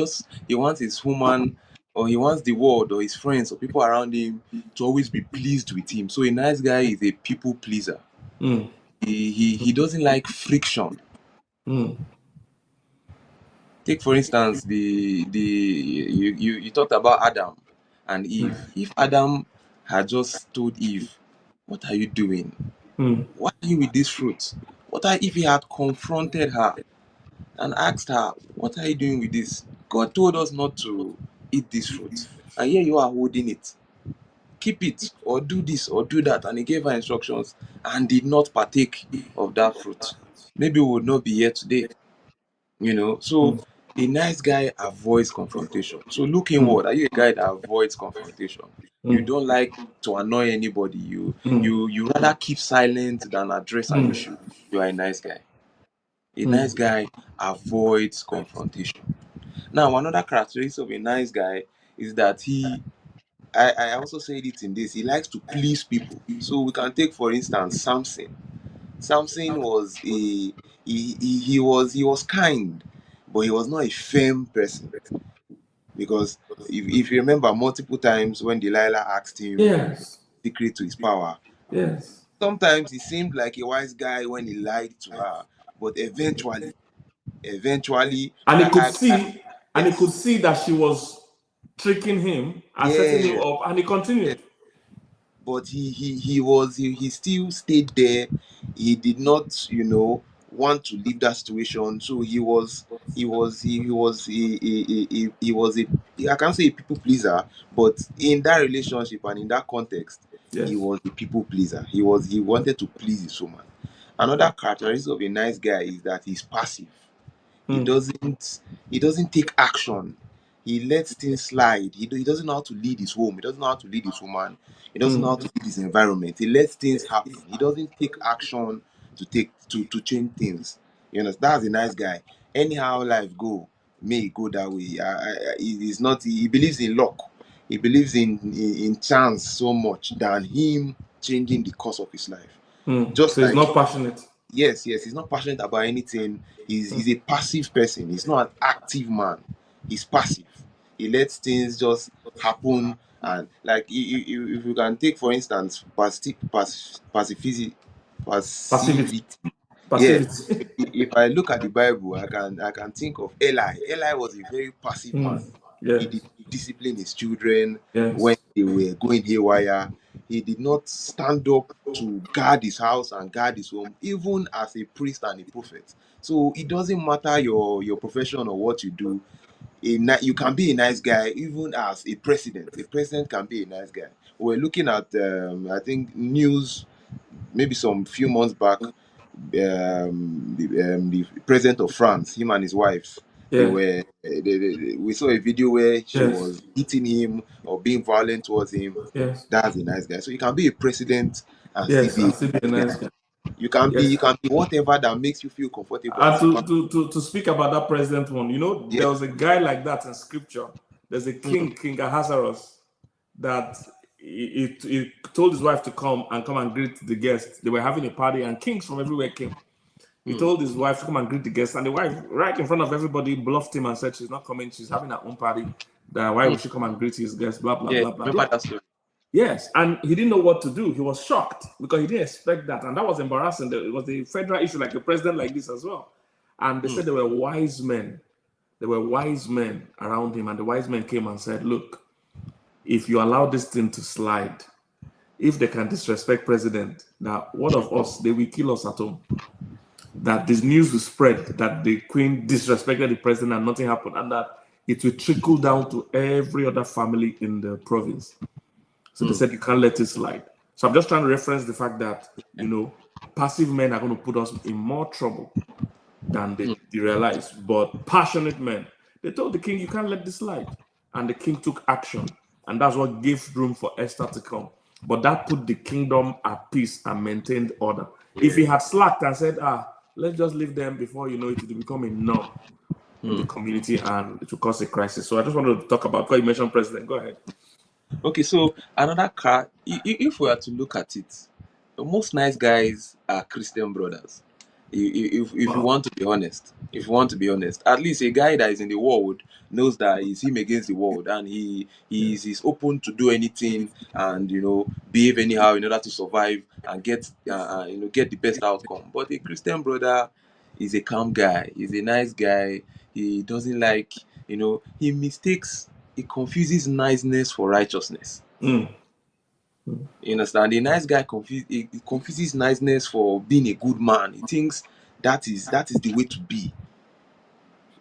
Speaker 2: wants his woman, or he wants the world, or his friends, or people around him to always be pleased with him. So a nice guy is a people pleaser. He doesn't like friction. Take for instance you talked about Adam and Eve. If Adam had just told Eve, "What are you doing? Why are you with this fruit?" If he had confronted her and asked her, "What are you doing with this? God told us not to eat this fruit, and here you are holding it. Keep it, or do this, or do that." And he gave her instructions and did not partake of that fruit. Maybe we would not be here today. So a nice guy avoids confrontation. So look inward. Are you a guy that avoids confrontation? You don't like to annoy anybody. You rather keep silent than address an issue. You are a nice guy. A nice guy avoids confrontation. Now, another characteristic of a nice guy is that I also said it in this, he likes to please people. So we can take, for instance, Samson. Samson was he was kind, but he was not a firm person. Because if you remember, multiple times when Delilah asked him
Speaker 1: Yes.
Speaker 2: secret to his power,
Speaker 1: Yes.
Speaker 2: sometimes he seemed like a wise guy when he lied to her, but eventually,
Speaker 1: And he could
Speaker 2: I-
Speaker 1: see, and he
Speaker 2: yes.
Speaker 1: could see that she was tricking him and setting him up, and he continued.
Speaker 2: But he still stayed there. He did not want to leave that situation. So he was I can't say a people pleaser, but in that relationship and in that context,
Speaker 1: Yes.
Speaker 2: he was a people pleaser. He wanted to please his woman. Another characteristic of a nice guy is that he's passive. He doesn't take action. He lets things slide. He doesn't know how to lead his home. He doesn't know how to lead his woman. He doesn't know how to lead his environment. He lets things happen. He doesn't take action to change things. That's a nice guy. Anyhow life may go that way. He's not. He believes in luck. He believes in chance so much than him changing the course of his life. Just
Speaker 1: So he's
Speaker 2: like
Speaker 1: not passionate.
Speaker 2: Yes, he's not passionate about anything. He's a passive person. He's not an active man. He's passive. He lets things just happen. And like if you can take for instance passivity.
Speaker 1: Passivity.
Speaker 2: Yeah. If I look at the Bible, I can think of Eli. Eli was a very passive man.
Speaker 1: Yes.
Speaker 2: He did discipline his children
Speaker 1: Yes.
Speaker 2: when they were going haywire. He did not stand up to guard his house and guard his home, even as a priest and a prophet. So it doesn't matter your profession or what you do. You can be a nice guy even as a president. A president can be a nice guy. We're looking at I think news maybe some few months back. The president of France, him and his wife, we saw a video where she was hitting him or being violent towards him.
Speaker 1: Yes.
Speaker 2: That's a nice guy. So you can be a president and
Speaker 1: Yes,
Speaker 2: still be
Speaker 1: a nice guy.
Speaker 2: You can be whatever that makes you feel comfortable.
Speaker 1: And to speak about that president one, there was a guy like that in scripture. There's a king, King Ahasuerus, that he told his wife to come and greet the guests. They were having a party, and kings from everywhere came. He told his wife to come and greet the guests, and the wife, right in front of everybody, bluffed him and said she's not coming. She's having her own party. That why would she come and greet his guests? Blah blah blah blah. Blah. Yes, and he didn't know what to do. He was shocked because he didn't expect that, and that was embarrassing. It was a federal issue, like a president like this as well. And they said there were wise men there were wise men around him, and the wise men came and said, look, if you allow this thing to slide, if they can disrespect president, now what of us? They will kill us at home. That this news will spread that the queen disrespected the president and nothing happened, and that it will trickle down to every other family in the province. So they said you can't let it slide. So I'm just trying to reference the fact that, you know, passive men are going to put us in more trouble than they realize. But passionate men, they told the king, you can't let this slide. And the king took action. And that's what gave room for Esther to come. But that put the kingdom at peace and maintained order. If he had slacked and said, let's just leave them, before you know it, it will become a norm in the community and it will cause a crisis. So I just wanted to talk about, because you mentioned president. Go ahead.
Speaker 2: Okay, so another car, if we are to look at it, most nice guys are Christian brothers. If you want to be honest, at least a guy that is in the world knows that it's him against the world, and he is open to do anything and, you know, behave anyhow in order to survive and get get the best outcome. But a Christian brother is a calm guy, he's a nice guy. He doesn't like, you know, he confuses niceness for righteousness. You understand? A nice guy he confuses niceness for being a good man. He thinks that is the way to be.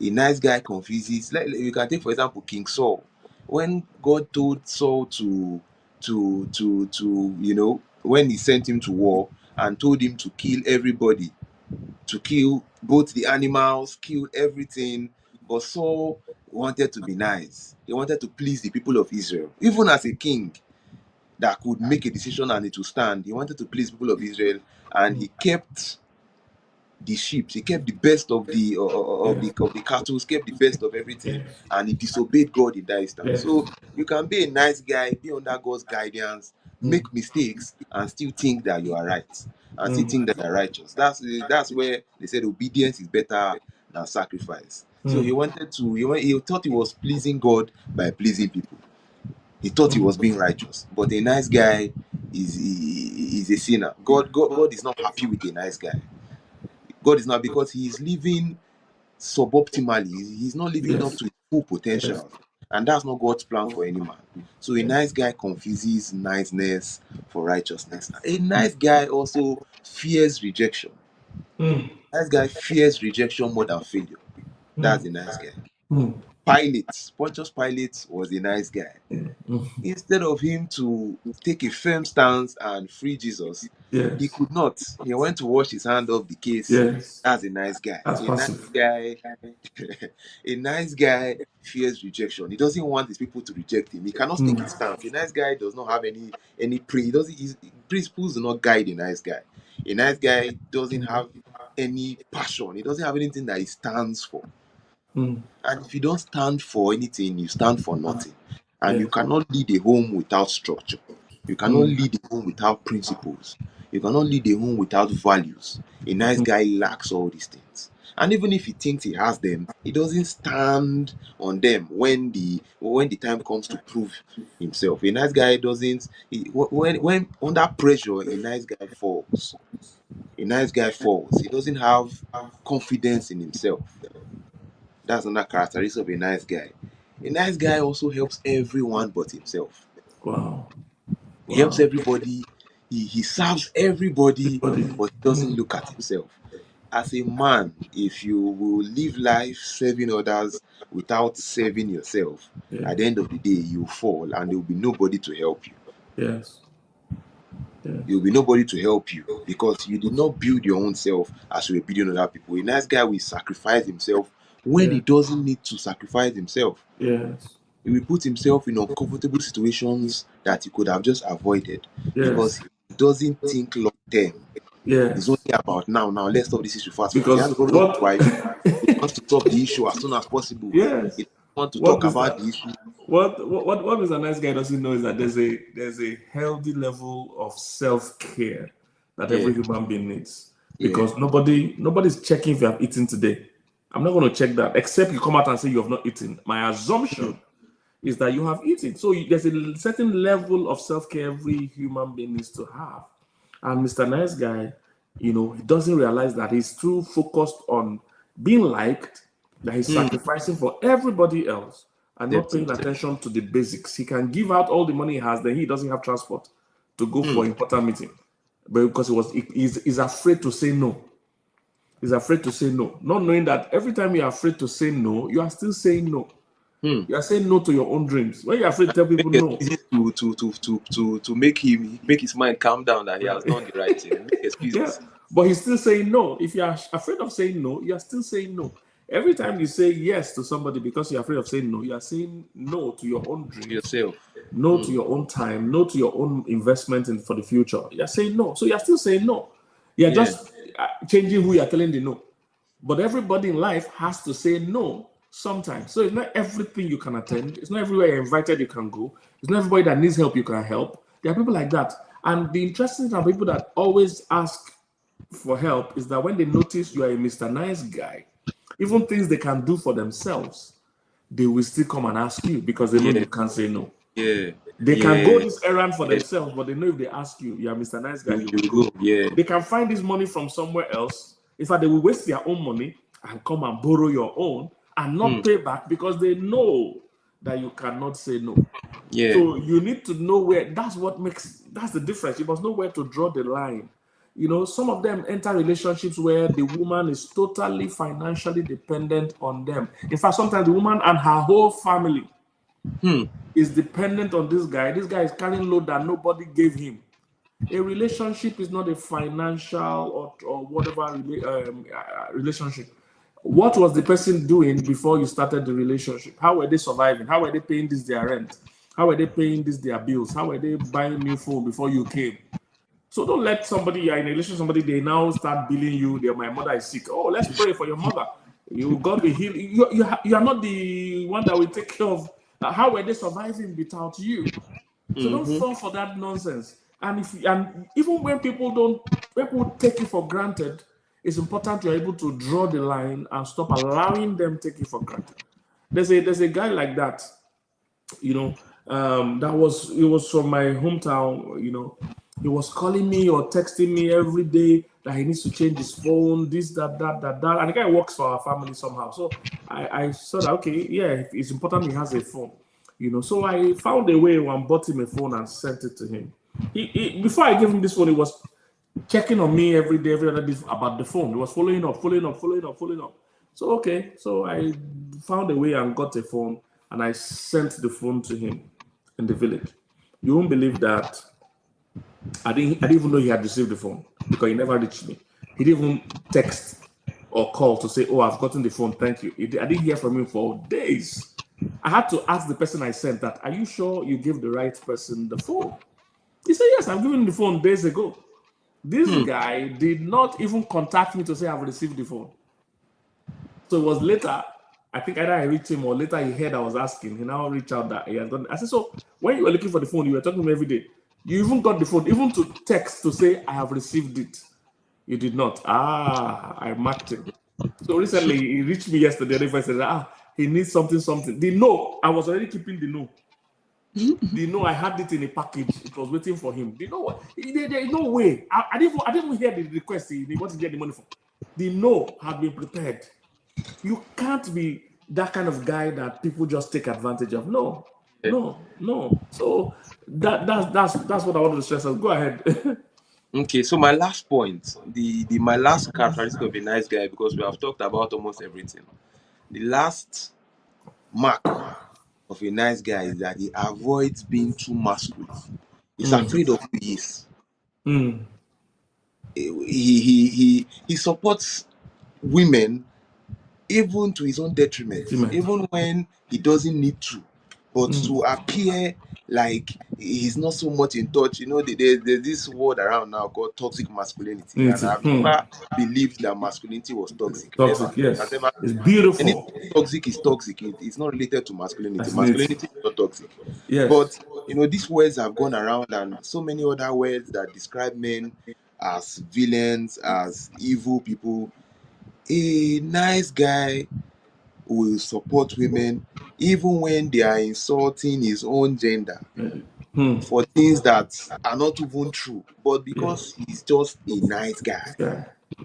Speaker 2: A nice guy confuses. Like, you can take for example King Saul. When God told Saul to you know, when he sent him to war and told him to kill everybody, to kill both the animals, kill everything, but Saul wanted to be nice. He wanted to please the people of Israel. Even as a king that could make a decision and it would stand, he wanted to please people of Israel, and he kept the sheep, he kept the best of the cattle, kept the best of everything, and he disobeyed God in that instance. So you can be a nice guy, be under God's guidance, make mistakes, and still think that you are right, and still think that you're righteous. That's where they said obedience is better than sacrifice. So he thought he was pleasing God by pleasing people. He thought he was being righteous, but a nice guy is a sinner. God is not happy with a nice guy. God is not, because he is living suboptimally. He's not living up to his full potential. And that's not God's plan for any man. So a nice guy confuses niceness for righteousness. A nice guy also fears rejection. A nice guy fears rejection more than failure. That's a nice guy. Pontius Pilate was a nice guy. Instead of him to take a firm stance and free Jesus, he could not. He went to wash his hand off the case. That's a nice guy. A nice guy fears rejection. He doesn't want his people to reject him. He cannot take his stance. A nice guy does not have any his principles do not guide a nice guy. A nice guy doesn't have any passion. He doesn't have anything that he stands for. And if you don't stand for anything, you stand for nothing. And you cannot lead a home without structure. You cannot lead a home without principles. You cannot lead a home without values. A nice guy lacks all these things. And even if he thinks he has them, he doesn't stand on them when the time comes to prove himself. A nice guy doesn't. When under pressure, a nice guy falls. A nice guy falls. He doesn't have confidence in himself. That's another characteristic of a nice guy. A nice guy also helps everyone but himself. He helps everybody. He serves everybody, but he doesn't look at himself. As a man, if you will live life serving others without serving yourself, at the end of the day, you fall and there will be nobody to help you. There will be nobody to help you because you did not build your own self as you were building other people. A nice guy will sacrifice himself when he doesn't need to sacrifice himself. He will put himself in uncomfortable situations that he could have just avoided because he doesn't think long term. It's only about now. Let's stop this issue fast. Because he has a problem with his wife. He wants to solve the issue as soon as possible. He doesn't want to talk about the issue.
Speaker 1: What Mr. Nice Guy doesn't know is that there's a healthy level of self-care that every human being needs. Because nobody's checking if you have eaten today. I'm not going to check that, except you come out and say you have not eaten. My assumption is that you have eaten. So there's a certain level of self-care every human being needs to have. And Mr. Nice Guy, he doesn't realize that he's too focused on being liked that he's sacrificing for everybody else and not paying
Speaker 2: Definitely.
Speaker 1: attention to the basics. He can give out all the money he has, then he doesn't have transport to go for important meeting, but because he's afraid to say no. He's afraid to say no, not knowing that every time you're afraid to say no, you are still saying no. You are saying no to your own dreams. When you're afraid to tell people no,
Speaker 2: Easy to make his mind calm down that he has done the right thing. Make excuses.
Speaker 1: yeah, but he's still saying no. If you are afraid of saying no, you are still saying no. Every time you say yes to somebody because you're afraid of saying no, you are saying no to your own dreams,
Speaker 2: Yourself.
Speaker 1: no to your own time, no to your own investment in for the future. You're saying no. So you're still saying no. You're just changing who you're telling the no. But everybody in life has to say no sometimes. So it's not everything you can attend. It's not everywhere you're invited you can go. It's not everybody that needs help you can help. There are people like that. And the interesting thing about people that always ask for help is that when they notice you are a Mr. Nice Guy, even things they can do for themselves, they will still come and ask you because they know you can't say no.
Speaker 2: Yeah.
Speaker 1: They can go this errand for themselves, but they know if they ask you, you are Mr. Nice Guy, you will go.
Speaker 2: Yeah.
Speaker 1: They can find this money from somewhere else. In fact, they will waste their own money and come and borrow your own and not pay back because they know that you cannot say no.
Speaker 2: Yeah.
Speaker 1: So you need to know where, that's the difference. You must know where to draw the line. You know, some of them enter relationships where the woman is totally financially dependent on them. In fact, sometimes the woman and her whole family is dependent on this guy. This guy is carrying load that nobody gave him. A relationship is not a financial or whatever relationship. What was the person doing before you started the relationship? How were they surviving? How were they paying this their rent? How were they paying this their bills? How were they buying new phone before you came? So don't let somebody, you're in a relationship, somebody, they now start billing you. My mother is sick. Oh, let's pray for your mother. You God will heal. You are not the one that will take care of. How were they surviving without you? So don't fall for that nonsense. And even when people take it for granted, it's important you're able to draw the line and stop allowing them take it for granted. There's a guy like that, you know, it was from my hometown, you know. He was calling me or texting me every day that he needs to change his phone, this, that. And the guy works for our family somehow. So I said, okay, yeah, it's important he has a phone, you know. So I found a way and bought him a phone and sent it to him. Before I gave him this phone, he was checking on me every day, every other day about the phone. He was following up. So, okay. So I found a way and got a phone and I sent the phone to him in the village. You won't believe that. I didn't even know he had received the phone because he never reached me. He didn't even text or call to say, oh, I've gotten the phone, thank you. I didn't hear from him for days. I had to ask the person I sent that, are you sure you gave the right person the phone? He said, yes, I've given the phone days ago. This guy did not even contact me to say I've received the phone. So it was later, I think either I reached him or later he heard I was asking. He now reached out that he had gotten. I said, so when you were looking for the phone, you were talking to him every day. You even got the phone, even to text to say, I have received it. You did not. I marked him. So recently, he reached me yesterday. And I said, he needs something. The no, I was already keeping the no. The no, I had it in a package. It was waiting for him. The no, there is no way. I didn't even hear the request. He wanted to get the money for. The no had been prepared. You can't be that kind of guy that people just take advantage of. No. So that's what I wanted to stress. Go ahead.
Speaker 2: Okay, so my last point, my last characteristic of a nice guy, because we have talked about almost everything. The last mark of a nice guy is that he avoids being too masculine. He's afraid of who he is. He supports women even to his own detriment, even when he doesn't need to. But to appear like he's not so much in touch, you know, there's this word around now called toxic masculinity. And I've never believed that masculinity was toxic.
Speaker 1: Toxic, yes. It's beautiful.
Speaker 2: Anything toxic is toxic. It's not related to masculinity. Masculinity is not toxic.
Speaker 1: Yes.
Speaker 2: But, you know, these words have gone around and so many other words that describe men as villains, as evil people. A nice guy will support women even when they are insulting his own gender for things that are not even true, but because he's just a nice guy,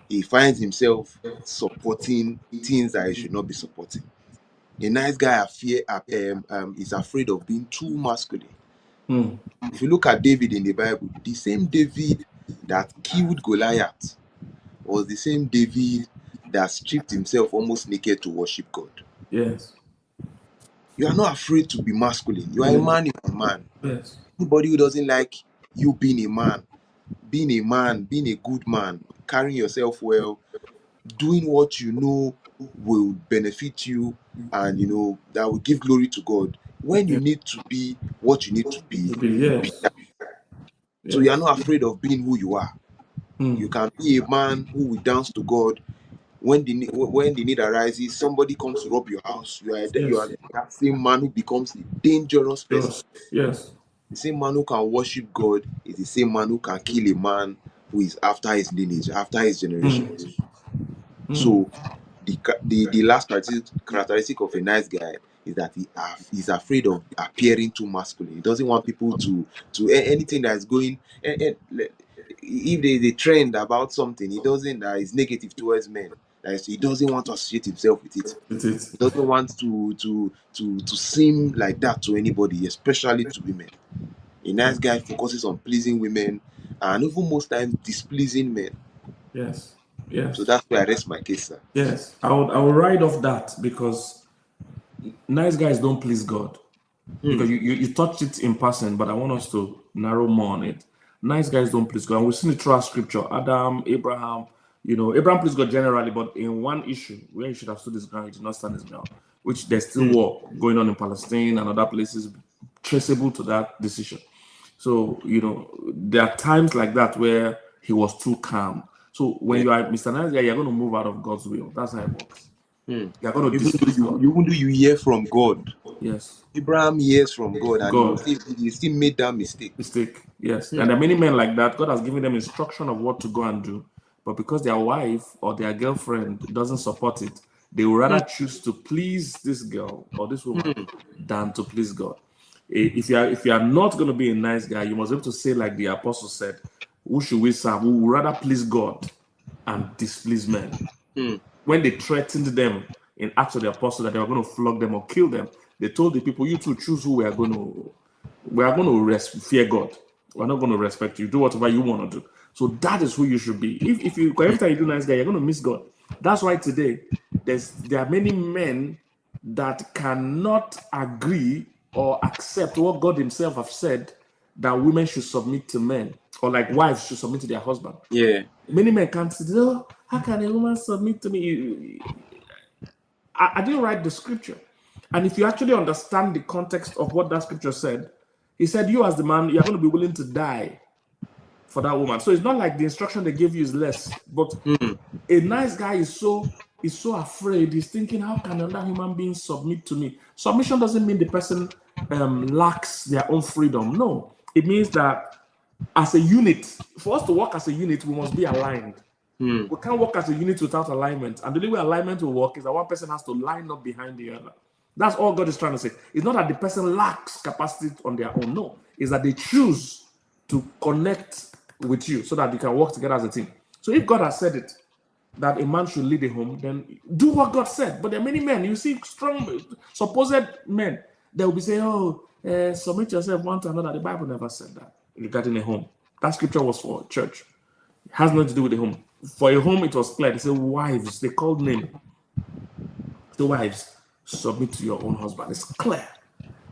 Speaker 2: he finds himself supporting things that he should not be supporting. A nice guy is afraid of being too masculine.
Speaker 1: Mm.
Speaker 2: If you look at David in the Bible, the same David that killed Goliath was the same David that stripped himself almost naked to worship God.
Speaker 1: Yes.
Speaker 2: You are not afraid to be masculine. You are a man, you are a man.
Speaker 1: Yes.
Speaker 2: Anybody who doesn't like you being a man, being a good man, carrying yourself well, doing what you know will benefit you and that will give glory to God. When you
Speaker 1: Yeah.
Speaker 2: need to be what you need to be,
Speaker 1: To be,
Speaker 2: you be
Speaker 1: yes.
Speaker 2: that. So you are
Speaker 1: Yes.
Speaker 2: not afraid of being who you are. You
Speaker 1: Mm.
Speaker 2: can be a man who will dance to God. When the need arises, somebody comes to rob your house. You are
Speaker 1: Yes.
Speaker 2: that same man who becomes a dangerous person.
Speaker 1: Yes. Yes.
Speaker 2: The same man who can worship God is the same man who can kill a man who is after his lineage, after his generation.
Speaker 1: Mm. Mm.
Speaker 2: So the last characteristic of a nice guy is that he's afraid of appearing too masculine. He doesn't want people to anything that's going. If there is a trend about something, he doesn't that is negative towards men. That is, he doesn't want to associate himself with it.
Speaker 1: It is.
Speaker 2: He doesn't want to seem like that to anybody, especially to women. A nice guy focuses on pleasing women and even most times displeasing men.
Speaker 1: Yes.
Speaker 2: So
Speaker 1: Yes.
Speaker 2: that's where I rest my case, sir.
Speaker 1: Yes. I would write off that because nice guys don't please God. Because you touched it in passing, but I want us to narrow more on it. Nice guys don't please God. And we've seen it throughout scripture. Adam, Abraham, Abraham pleased God generally, but in one issue where he should have stood his ground, he did not stand his ground, which there's still war going on in Palestine and other places traceable to that decision. So, there are times like that where he was too calm. So when you are Mr. Nice Guy, you're going to move out of God's will. That's how it works. You're going to displease God.
Speaker 2: Even though you hear from God,
Speaker 1: Yes.
Speaker 2: Abraham hears from God, and
Speaker 1: God.
Speaker 2: he still made that mistake.
Speaker 1: Yes. And there are many men like that. God has given them instruction of what to go and do. But because their wife or their girlfriend doesn't support it, they will rather choose to please this girl or this woman than to please God. If you are not going to be a nice guy, you must be able to say, like the apostle said, who should we serve? We will rather please God and displease men. When they threatened them in Acts of the Apostle that they were going to flog them or kill them, they told the people, you two choose who we are going to fear God. We're not going to respect you. Do whatever you want to do. So that is who you should be. If you every time you do nice guy, you're going to miss God. That's why today there are many men that cannot agree or accept what God Himself have said that women should submit to men, or like wives should submit to their husband.
Speaker 2: Yeah.
Speaker 1: Many men can't say, oh, how can a woman submit to me? I didn't write the scripture. And if you actually understand the context of what that scripture said, he said, you as the man, you're going to be willing to die for that woman. So it's not like the instruction they gave you is less, but a nice guy is so afraid. He's thinking, how can another human being submit to me? Submission doesn't mean the person lacks their own freedom. No, it means that as a unit, for us to work as a unit, we must be aligned. We can't work as a unit without alignment. And the only way alignment will work is that one person has to line up behind the other. That's all God is trying to say. It's not that the person lacks capacity on their own. No, it's that they choose to connect with you so that you can work together as a team. So if God has said it, that a man should lead a home, then do what God said. But there are many men, you see strong, supposed men, they will be saying, oh, submit yourself one to another. The Bible never said that regarding a home. That scripture was for church. It has nothing to do with the home. For a home, it was clear. They said, wives, they called name. The wives, submit to your own husband. It's clear.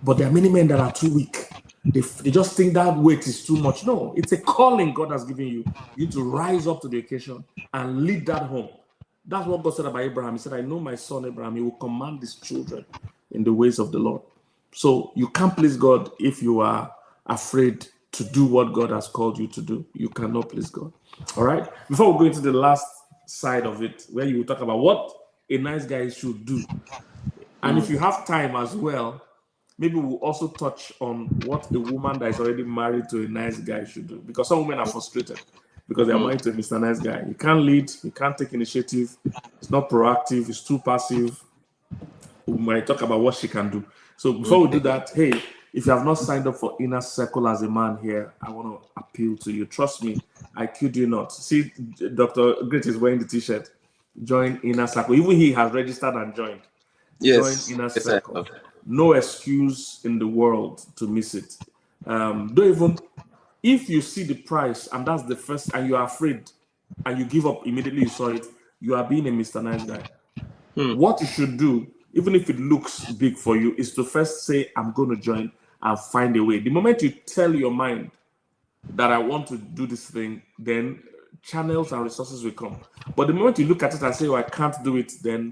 Speaker 1: But there are many men that are too weak. They just think that weight is too much. No, it's a calling God has given you. You need to rise up to the occasion and lead that home. That's what God said about Abraham. He said, I know my son Abraham, he will command his children in the ways of the Lord. So you can't please God if you are afraid to do what God has called you to do. You cannot please God. All right? Before we go into the last side of it, where you will talk about what a nice guy should do. And if you have time as well, maybe we'll also touch on what a woman that is already married to a nice guy should do. Because some women are frustrated because they're married to a Mr. Nice Guy. He can't lead, he can't take initiative, he's not proactive, he's too passive. We might talk about what she can do. So before we do that, hey, If you have not signed up for Inner Circle as a man here, I want to appeal to you. Trust me, I kid you not. See, Dr. Great is wearing the t-shirt. Join Inner Circle. Even he has registered and joined. Join
Speaker 2: Yes,
Speaker 1: Inner
Speaker 2: yes, I
Speaker 1: Circle.
Speaker 2: have.
Speaker 1: No excuse in the world to miss it. Don't even, if you see the price and that's the first, and you are afraid and you give up immediately you saw it, you are being a Mr. Nice Guy. What you should do, even if it looks big for you, is to first say, I'm going to join and find a way. The moment you tell your mind that I want to do this thing, then channels and resources will come. But the moment you look at it and say, oh, I can't do it, then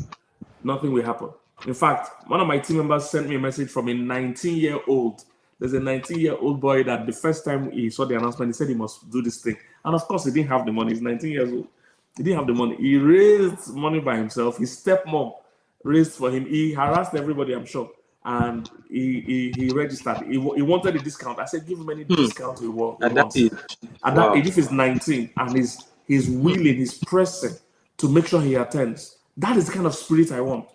Speaker 1: nothing will happen. In fact, one of my team members sent me a message from a 19-year-old. There's a 19-year-old boy that the first time he saw the announcement, he said he must do this thing. And of course, he didn't have the money. He's 19 years old. He didn't have the money. He raised money by himself. His stepmom raised for him. He harassed everybody, I'm sure. And he registered. He wanted a discount. I said, give him any discount he
Speaker 2: At that
Speaker 1: wants.
Speaker 2: age,
Speaker 1: At
Speaker 2: wow.
Speaker 1: that age, if he's 19 and he's willing, he's pressing to make sure he attends, that is the kind of spirit I want.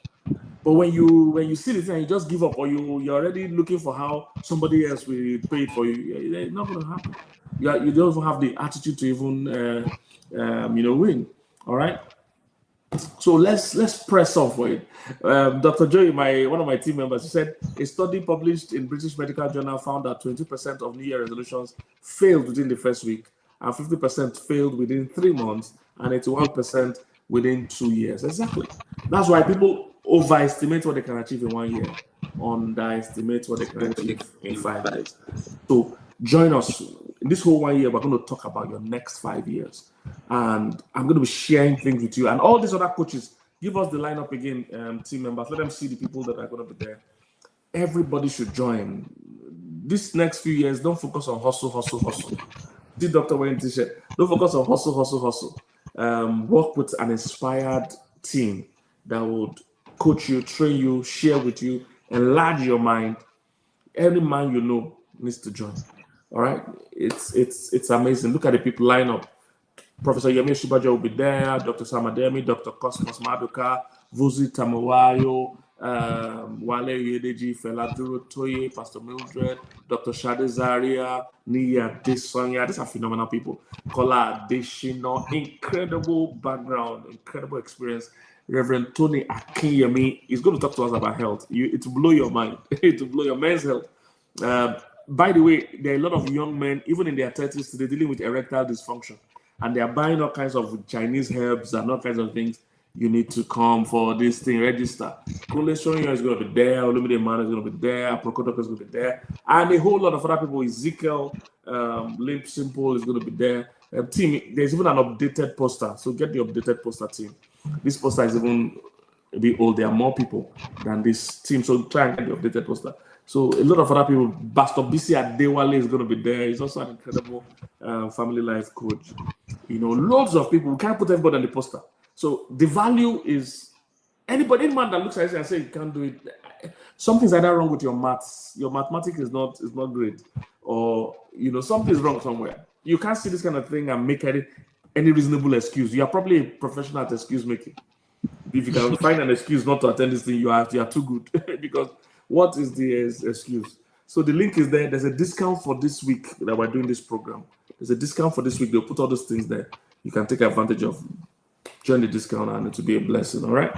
Speaker 1: But when you see the thing and you just give up, or you're already looking for how somebody else will pay it for you, it's not going to happen. You don't even have the attitude to even win. All right. So let's press on for it. Dr. Joey, one of my team members, he said a study published in British Medical Journal found that 20% of New Year resolutions failed within the first week, and 50% failed within 3 months, and 81% within 2 years. Exactly. That's why people overestimate what they can achieve in 1 year, underestimate what they can achieve in 5 years. So join us. In this whole 1 year, we're going to talk about your next 5 years. And I'm going to be sharing things with you. And all these other coaches, give us the lineup again, team members. Let them see the people that are going to be there. Everybody should join. This next few years, don't focus on hustle. See Dr. Wayne t-shirt. Don't focus on hustle. Work with an inspired team that would coach you, train you, share with you, enlarge your mind. Every man you know needs to join. All right, it's amazing. Look at the people line up. Professor Yemi Shibaja will be there. Dr. Samademi, Dr. Cosmos Maduka, Vuzi Tamawayo, Wale Yedeji, Feladuro Toye, Pastor Mildred, Dr. Shade Zaria, Nia Desonya. These are phenomenal people. Kola Deshino, incredible background, incredible experience. Reverend Tony Akinyemi is going to talk to us about health. It will blow your mind. It will blow your men's health. By the way, there are a lot of young men, even in their 30s, today, dealing with erectile dysfunction. And they are buying all kinds of Chinese herbs and all kinds of things. You need to come for this thing, register. Kunle Sonya is going to be there. Olumide Man is going to be there. Prokotok is going to be there. And a whole lot of other people. Ezekiel, Limp Simple is going to be there. Team, there's even an updated poster. So get the updated poster, team. This poster is even a bit old. There are more people than this team. So try and get the updated poster. So a lot of other people. Pastor BC Adewale is going to be there. He's also an incredible family life coach. Loads of people. We can't put everybody on the poster. So the value is any man that looks at it and says you can't do it. Something's either wrong with your maths. Your mathematics is not great, or something's wrong somewhere. You can't see this kind of thing and make any reasonable excuse. You are probably a professional at excuse making. If you can find an excuse not to attend this thing, you are too good. Because what is the excuse? So the link is there. There's a discount for this week that we're doing this program. There's a discount for this week. They'll put all those things there. You can take advantage of. Join the discount and it will be a blessing. All right.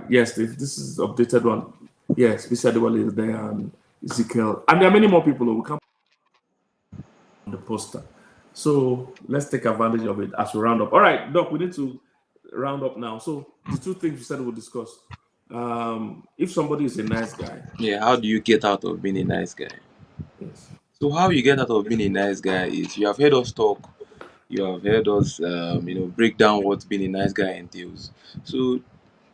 Speaker 1: Yes, this is the updated one. Yes, Bisi Adewale is there and Ezekiel. And there are many more people who will come on the poster. So let's take advantage of it as we round up. All right, Doc, we need to round up now. So the two things we said we'll discuss. If somebody is a nice guy.
Speaker 2: Yeah, how do you get out of being a nice guy?
Speaker 1: Yes.
Speaker 2: So how you get out of being a nice guy is you have heard us talk. You have heard us, break down what being a nice guy entails. So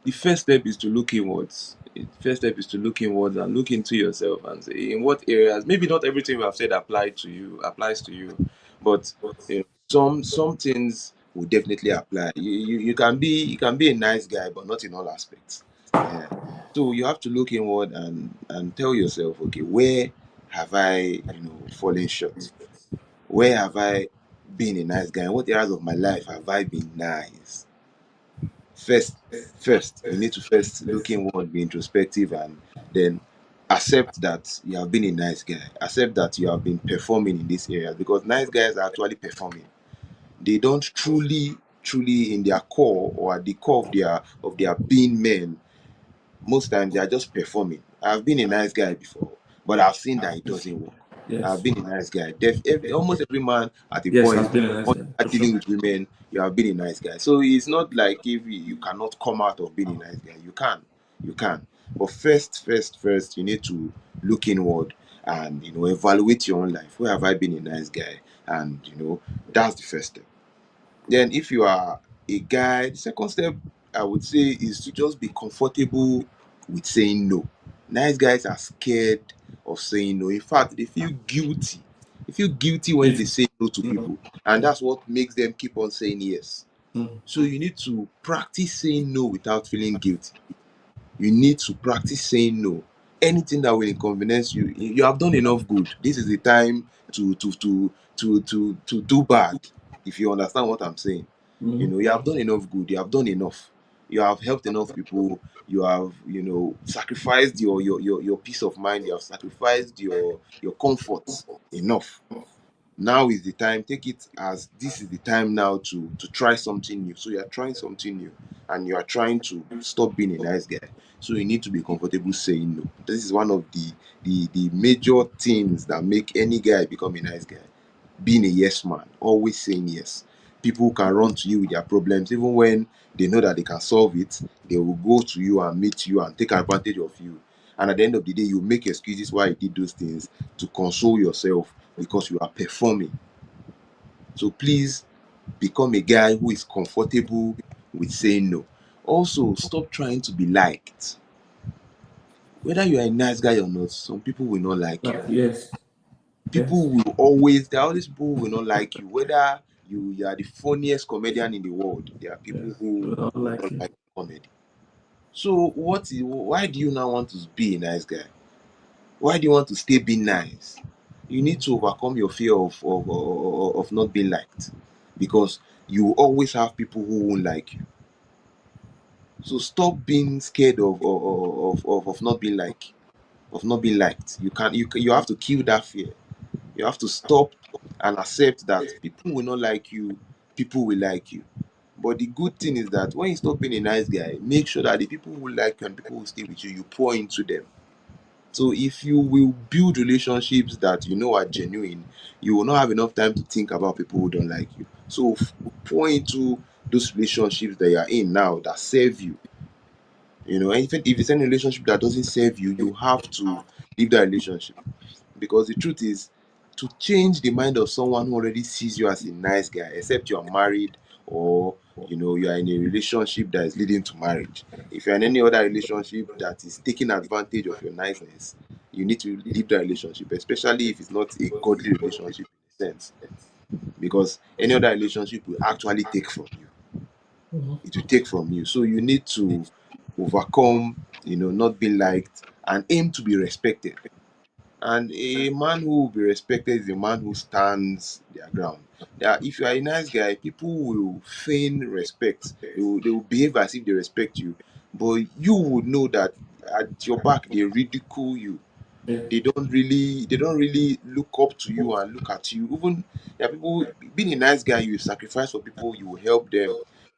Speaker 2: the first step is to look inwards. The first step is to look inwards and look into yourself and say in what areas. Maybe not everything we have said applies to you, but some things will definitely apply. You can be a nice guy, but not in all aspects. So you have to look inward and tell yourself, okay, where have I fallen short? Where have I been a nice guy? In what areas of my life have I been nice? First, you need to first look inward, be introspective, and then accept that you have been a nice guy. Accept that you have been performing in this area, because nice guys are actually performing. They don't truly in their core, or at the core of their being men, most times they are just performing. I've been a nice guy before, but I've seen that it doesn't work. I've
Speaker 1: Yes.
Speaker 2: been a nice guy. Almost every man at a
Speaker 1: Yes, has
Speaker 2: point,
Speaker 1: been a nice
Speaker 2: when
Speaker 1: guy.
Speaker 2: you are
Speaker 1: For sure.
Speaker 2: dealing with women, you have been a nice guy. So it's not like if you cannot come out of being a nice guy. You can. But first, you need to look inward and evaluate your own life. Where have I been a nice guy? And that's the first step. Then, if you are a guy, the second step I would say is to just be comfortable with saying no. Nice guys are scared of saying no. In fact, they feel guilty. They feel guilty when
Speaker 1: If
Speaker 2: they say no to people, and that's what makes them keep on saying yes.
Speaker 1: mm,
Speaker 2: So you need to practice saying no without feeling guilty. You need to practice saying no. Anything that will inconvenience you, you have done enough good. This is the time to do bad. If you understand what I'm saying,
Speaker 1: mm,
Speaker 2: you have done enough good. You have done enough. You have helped enough people. You have sacrificed your peace of mind. You have sacrificed your comforts enough. Now is the time. Take it as this is the time now to try something new. So you are trying something new, and you are trying to stop being a nice guy. So you need to be comfortable saying no. This is one of the major things that make any guy become a nice guy. Being a yes man, always saying yes. People can run to you with their problems, even when they know that they can solve it. They will go to you and meet you and take advantage of you. And at the end of the day, you make excuses why you did those things to console yourself because you are performing. So please become a guy who is comfortable with saying no. Also, stop trying to be liked. Whether you are a nice guy or not, some people will not like you.
Speaker 1: yes, yes,
Speaker 2: People will always, there are always people who will not like you. Whether you are the funniest comedian in the world, there are
Speaker 1: yes.
Speaker 2: people who
Speaker 1: We don't
Speaker 2: will
Speaker 1: like
Speaker 2: not
Speaker 1: you.
Speaker 2: like comedy. So why do you now want to be a nice guy? Why do you want to stay being nice? You need to overcome your fear of not being liked, because you always have people who won't like you. So stop being scared of not being liked. You have to kill that fear. You have to stop and accept that people will not like you, people will like you. But the good thing is that when you stop being a nice guy, make sure that the people who like you and people who stay with you, you pour into them. So if you will build relationships that you know are genuine, you will not have enough time to think about people who don't like you. So pour into those relationships that you are in now that serve you. And even if it's any relationship that doesn't serve you, you have to leave that relationship. Because the truth is, to change the mind of someone who already sees you as a nice guy, except you are married, or you are in a relationship that is leading to marriage. If you're in any other relationship that is taking advantage of your niceness, you need to leave that relationship, especially if it's not a godly relationship in a sense. Because any other relationship will actually take from you. It will take from you. So you need to overcome, not being liked, and aim to be respected. And a man who will be respected is a man who stands their ground. If you are a nice guy, people will feign respect. They will behave as if they respect you, but you would know that at your back they ridicule you.
Speaker 1: Yeah.
Speaker 2: They don't really look up to you and look at you. Even there are people, being a nice guy, you sacrifice for people, you will help them.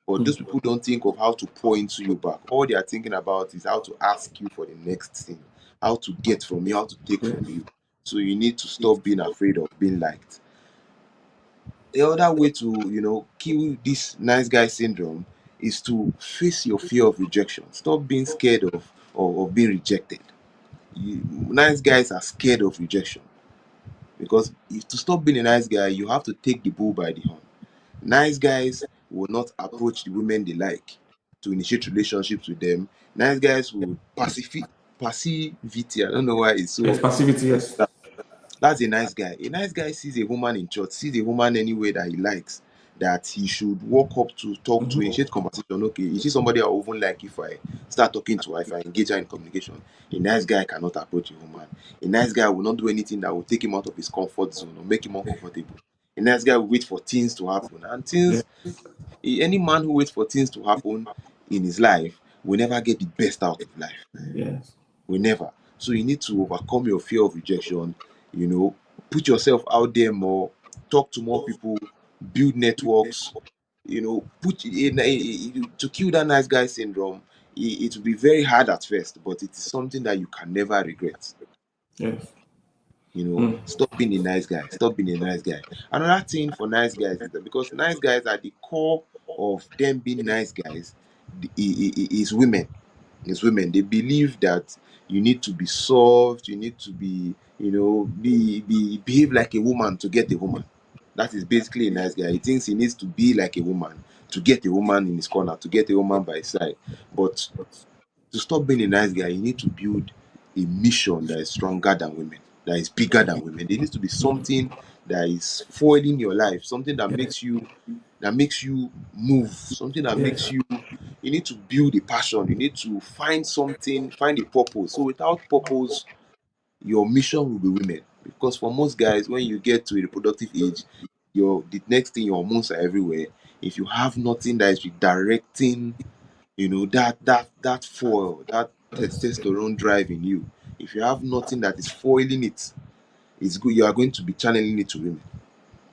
Speaker 2: But
Speaker 1: Mm,
Speaker 2: those people don't think of how to pour into you back. All they are thinking about is how to ask you for the next thing, how to get from you, how to take
Speaker 1: yes.
Speaker 2: from you. So you need to stop being afraid of being liked. The other way to, kill this nice guy syndrome is to face your fear of rejection. Stop being scared of being rejected. Nice guys are scared of rejection, because if to stop being a nice guy, you have to take the bull by the horn. Nice guys will not approach the women they like to initiate relationships with them. Nice guys will passivity. I don't know why it's
Speaker 1: Yes,
Speaker 2: so.
Speaker 1: passivity. Yes.
Speaker 2: That's a nice guy. A nice guy sees a woman in church, sees a woman anywhere that he likes, that he should walk up to, talk to,
Speaker 1: Mhm.
Speaker 2: initiate conversation. Okay, you see somebody I will even like if I start talking to her, if I engage her in communication. A nice guy cannot approach a woman. A nice guy will not do anything that will take him out of his comfort zone or make him uncomfortable. A nice guy will wait for things to happen. And
Speaker 1: Yeah.
Speaker 2: any man who waits for things to happen in his life will never get the best out of life.
Speaker 1: Yes.
Speaker 2: Will never. So you need to overcome your fear of rejection, you know, put yourself out there more, talk to more people, build networks, you know, to kill that nice guy syndrome. It will be very hard at first, but it is something that you can never regret.
Speaker 1: Yes.
Speaker 2: You know,
Speaker 1: Mm.
Speaker 2: stop being a nice guy. Stop being a nice guy. Another thing for nice guys is that because nice guys are the core of them being nice guys, is women. It's women. They believe that you need to be soft, you need to be, you know, behave like a woman to get a woman. That is basically a nice guy. He thinks he needs to be like a woman to get a woman in his corner, to get a woman by his side. But to stop being a nice guy, you need to build a mission that is stronger than women, that is bigger than women. There needs to be
Speaker 1: Mm.
Speaker 2: something that is foiling your life, something
Speaker 1: Yes.
Speaker 2: that makes you move, something that
Speaker 1: Yes.
Speaker 2: makes you. You need to build a passion. You need to find something, find a purpose. So without purpose, your mission will be women. Because for most guys, when you get to a reproductive age, the next thing your hormones are everywhere. If you have nothing that is redirecting, you know, that foil, that
Speaker 1: Yes.
Speaker 2: testosterone drive in you, if you have nothing that is foiling it, it's good. You are going to be channeling it to women.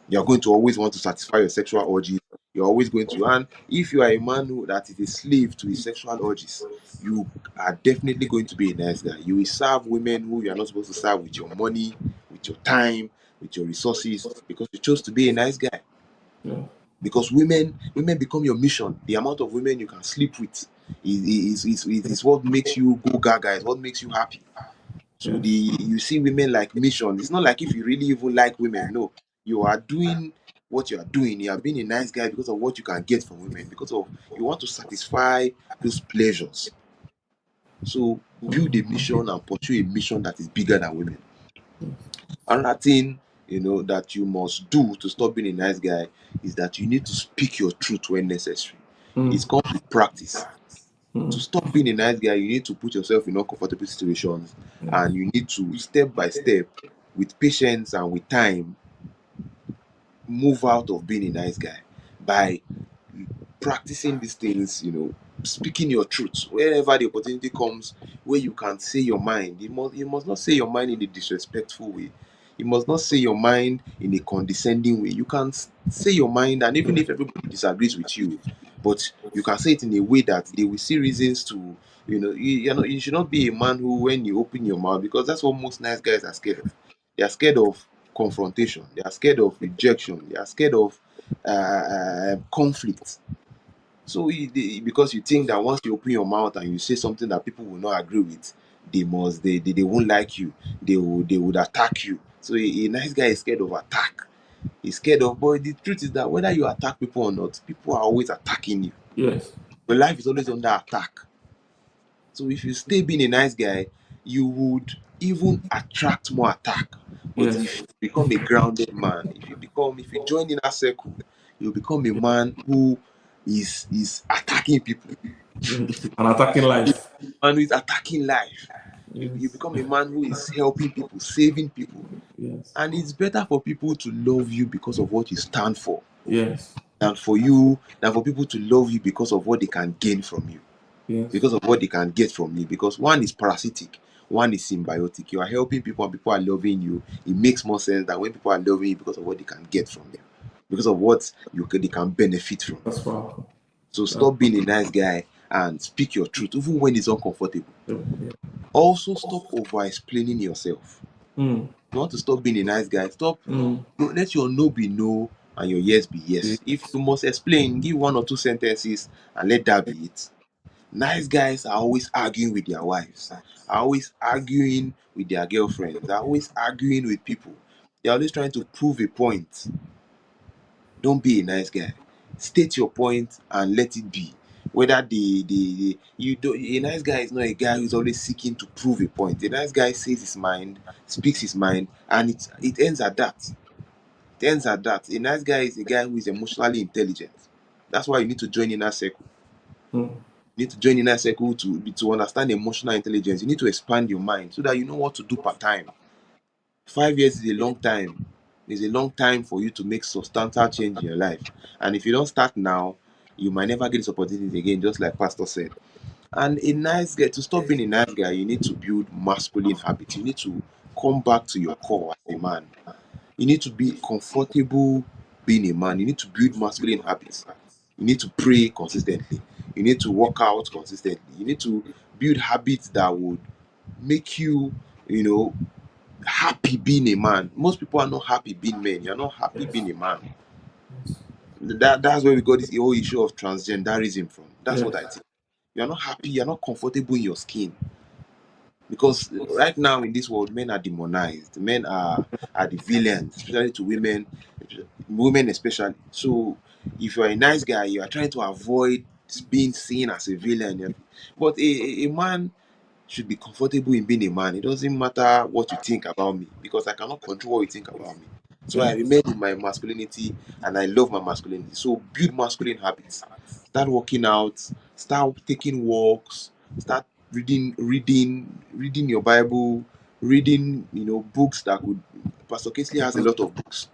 Speaker 2: You're going to always want to satisfy your sexual urges. You're always going to, and if you are a man that is a slave to his sexual urges, you are definitely going to be a nice guy. You will serve women who you are not supposed to serve with your money, with your time, with your resources, because you chose to be a nice guy.
Speaker 1: Yeah.
Speaker 2: Because women become your mission. The amount of women you can sleep with is what makes you go gaga, is what makes you happy. So
Speaker 1: Yes.
Speaker 2: you see women like mission. It's not like if you really even like women. No, you are doing what you are doing. You are being a nice guy because of what you can get from women. Because of you want to satisfy those pleasures. So build a mission and pursue a mission that is bigger than women. Another thing, you know, that you must do to stop being a nice guy is that you need to speak your truth when necessary.
Speaker 1: Mm.
Speaker 2: It's comes with practice. To
Speaker 1: Mm.
Speaker 2: stop being a nice guy, you need to put yourself in uncomfortable situations,
Speaker 1: Yes.
Speaker 2: and you need to step by step, with patience and with time, move out of being a nice guy by practicing these things, you know, speaking your truth wherever the opportunity comes, where you can say your mind. You must not say your mind in a disrespectful way. You must not say your mind in a condescending way. You can say your mind, and even if everybody disagrees with you, but you can say it in a way that they will see reasons to, you know, you should not be a man who, when you open your mouth, because that's what most nice guys are scared of. They are scared of confrontation. They are scared of rejection. They are scared of conflict. So because you think that once you open your mouth and you say something that people will not agree with, they won't like you. They would attack you. So a nice guy is scared of attack. He's scared of. But the truth is that whether you attack people or not, people are always attacking you.
Speaker 1: Yes.
Speaker 2: Your life is always under attack. So if you stay being a nice guy, you would even attract more attack. But if
Speaker 1: Yes.
Speaker 2: you become a grounded man, if you join in that circle, you become a man who is attacking people.
Speaker 1: Yes. And attacking life.
Speaker 2: Man who is attacking life. You
Speaker 1: Yes.
Speaker 2: become a man who is helping people, saving people.
Speaker 1: Yes.
Speaker 2: And it's better for people to love you because of what you stand for
Speaker 1: Yes.
Speaker 2: than for people to love you because of what they can gain from you,
Speaker 1: Yes.
Speaker 2: because of what they can get from you. Because one is parasitic, one is symbiotic. You are helping people and people are loving you. It makes more sense than when people are loving you because of what they can get from you, because of what they can benefit from you.
Speaker 1: That's powerful.
Speaker 2: So
Speaker 1: That's
Speaker 2: stop being a nice guy and speak your truth, even when it's uncomfortable.
Speaker 1: powerful. Yeah.
Speaker 2: Also, stop over explaining yourself.
Speaker 1: Mm.
Speaker 2: You want to stop being a nice guy, stop.
Speaker 1: Mm.
Speaker 2: Let your no be no and your yes be
Speaker 1: Yeah.
Speaker 2: yes. If you must explain, give one or two sentences and let that be it. Nice guys are always arguing with their wives, are always arguing with their girlfriends, are always arguing with people. They're always trying to prove a point. Don't be a nice guy. State your point and let it be. Whether the you do a nice guy is not a guy who's always seeking to prove a point. A nice guy says his mind, speaks his mind, and it ends at that. It ends at that. A nice guy is a guy who is emotionally intelligent. That's why you need to join in that circle.
Speaker 1: Mm.
Speaker 2: You need to join in that circle to understand emotional intelligence. You need to expand your mind so that you know what to do part time. 5 years is a long time. It's a long time for you to make substantial change in your life. And if you don't start now, you might never get this opportunity again, just like Pastor said. And a nice guy, to stop being a nice guy, you need to build masculine habits. You need to come back to your core as a man. You need to be comfortable being a man. You need to build masculine habits. You need to pray consistently. You need to work out consistently. You need to build habits that would make you, you know, happy being a man. Most people are not happy being men. You're not happy
Speaker 1: Yes.
Speaker 2: being a man. That's where we got this whole issue of transgenderism from. That's what I
Speaker 1: Yes.
Speaker 2: think. You're not happy, you're not comfortable in your skin. Because right now in this world, men are demonized. Men are the villains, especially to women especially. So if you're a nice guy, you are trying to avoid being seen as a villain. But a man should be comfortable in being a man. It doesn't matter what you think about me because I cannot control what you think about me. So I
Speaker 1: Yeah.
Speaker 2: remain in my masculinity and I love my masculinity. So build masculine habits. Start working out, start taking walks, start reading your Bible, reading, books that could Pastor Kesley has a lot of books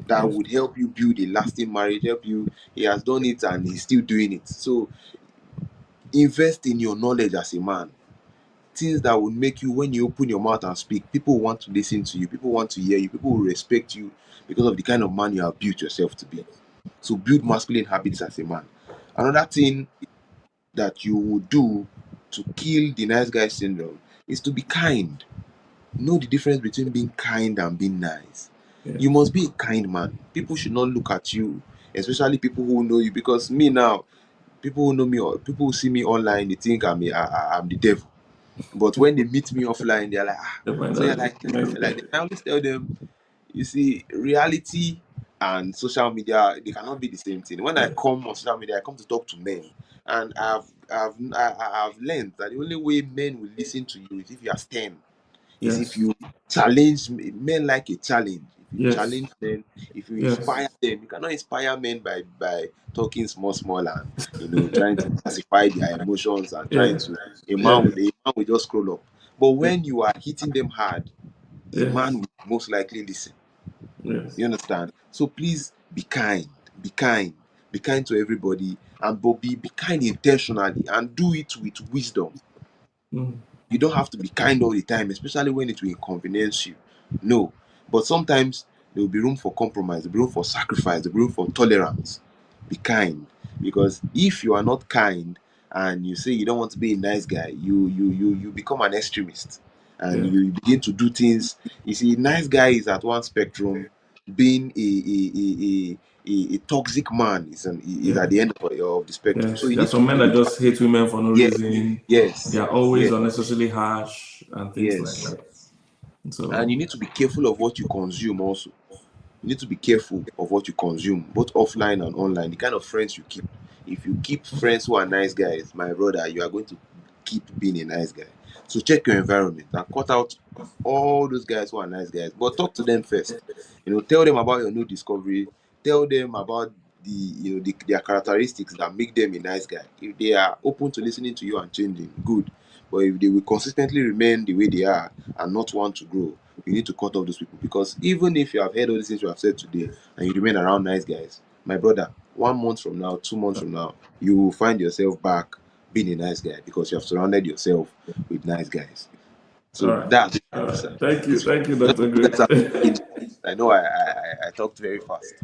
Speaker 2: that
Speaker 1: Yes.
Speaker 2: would help you build a lasting marriage, help you. He has done it and he's still doing it. So invest in your knowledge as a man, things that would make you, when you open your mouth and speak, people want to listen to you, people want to hear you, people will respect you because of the kind of man you have built yourself to be. So build masculine habits as a man. Another thing that you would do to kill the nice guy syndrome is to be kind. Know the difference between being kind and being nice. You
Speaker 1: Yes.
Speaker 2: must be a kind man. People should not look at you, especially people who know you, because me now, people who know me, or people who see me online, they think I'm the devil. But when they meet me offline, they're like,
Speaker 1: The mind
Speaker 2: so you're
Speaker 1: that
Speaker 2: like,
Speaker 1: nice guy.
Speaker 2: I always tell them, you see, reality and social media, they cannot be the same thing. When I
Speaker 1: Yeah.
Speaker 2: come on social media, I come to talk to men, and I've learned that the only way men will listen to you is if you are stern, is if
Speaker 1: Yes.
Speaker 2: you challenge men. Like a challenge. If you
Speaker 1: Yes.
Speaker 2: challenge men, if you
Speaker 1: Yes.
Speaker 2: inspire them, you cannot inspire men by talking small and trying to pacify their emotions and trying
Speaker 1: Yeah.
Speaker 2: to
Speaker 1: Yeah.
Speaker 2: a man will just scroll up. But
Speaker 1: Yeah.
Speaker 2: when you are hitting them hard, a man
Speaker 1: Yes.
Speaker 2: will most likely listen.
Speaker 1: Yes.
Speaker 2: You understand? So please be kind, be kind, be kind to everybody, and but be kind intentionally and do it with wisdom.
Speaker 1: Mm.
Speaker 2: You don't have to be kind all the time, especially when it will inconvenience you. No. But sometimes there will be room for compromise, there will be room for sacrifice, there will be room for tolerance. Be kind. Because if you are not kind and you say you don't want to be a nice guy, you become an extremist. And
Speaker 1: Yeah.
Speaker 2: you begin to do things. You see, nice guy is at one spectrum, being a toxic man is
Speaker 1: Yeah.
Speaker 2: at the end of the spectrum. So
Speaker 1: Yes. There are some men
Speaker 2: you
Speaker 1: that
Speaker 2: need to
Speaker 1: just hate women for no
Speaker 2: yes,
Speaker 1: reason. They
Speaker 2: yes,
Speaker 1: are always
Speaker 2: yes,
Speaker 1: unnecessarily harsh and things like
Speaker 2: yes.
Speaker 1: that.
Speaker 2: And you
Speaker 1: So
Speaker 2: need to be careful of what you consume also. You need to be careful of what you consume, both offline and online, the kind of friends you keep. If you keep friends who are nice guys, my brother, you are going to keep being a nice guy. So check your environment and cut out all those guys who are nice guys, but talk to them first. Tell them about your new discovery. Tell them about their characteristics that make them a nice guy. If they are open to listening to you and changing, good. But if they will consistently remain the way they are and not want to grow, you need to cut off those people. Because even if you have heard all these things you have said today and you remain around nice guys, my brother, 1 month from now, 2 months from now, you will find yourself back being a nice guy because you have surrounded yourself with nice guys.
Speaker 1: all
Speaker 2: So
Speaker 1: right.
Speaker 2: that's it,
Speaker 1: All right.
Speaker 2: sir.
Speaker 1: Thank you.
Speaker 2: So
Speaker 1: Thank you,
Speaker 2: just
Speaker 1: Dr.
Speaker 2: you guys have
Speaker 1: Grace.
Speaker 2: I know I talked very fast.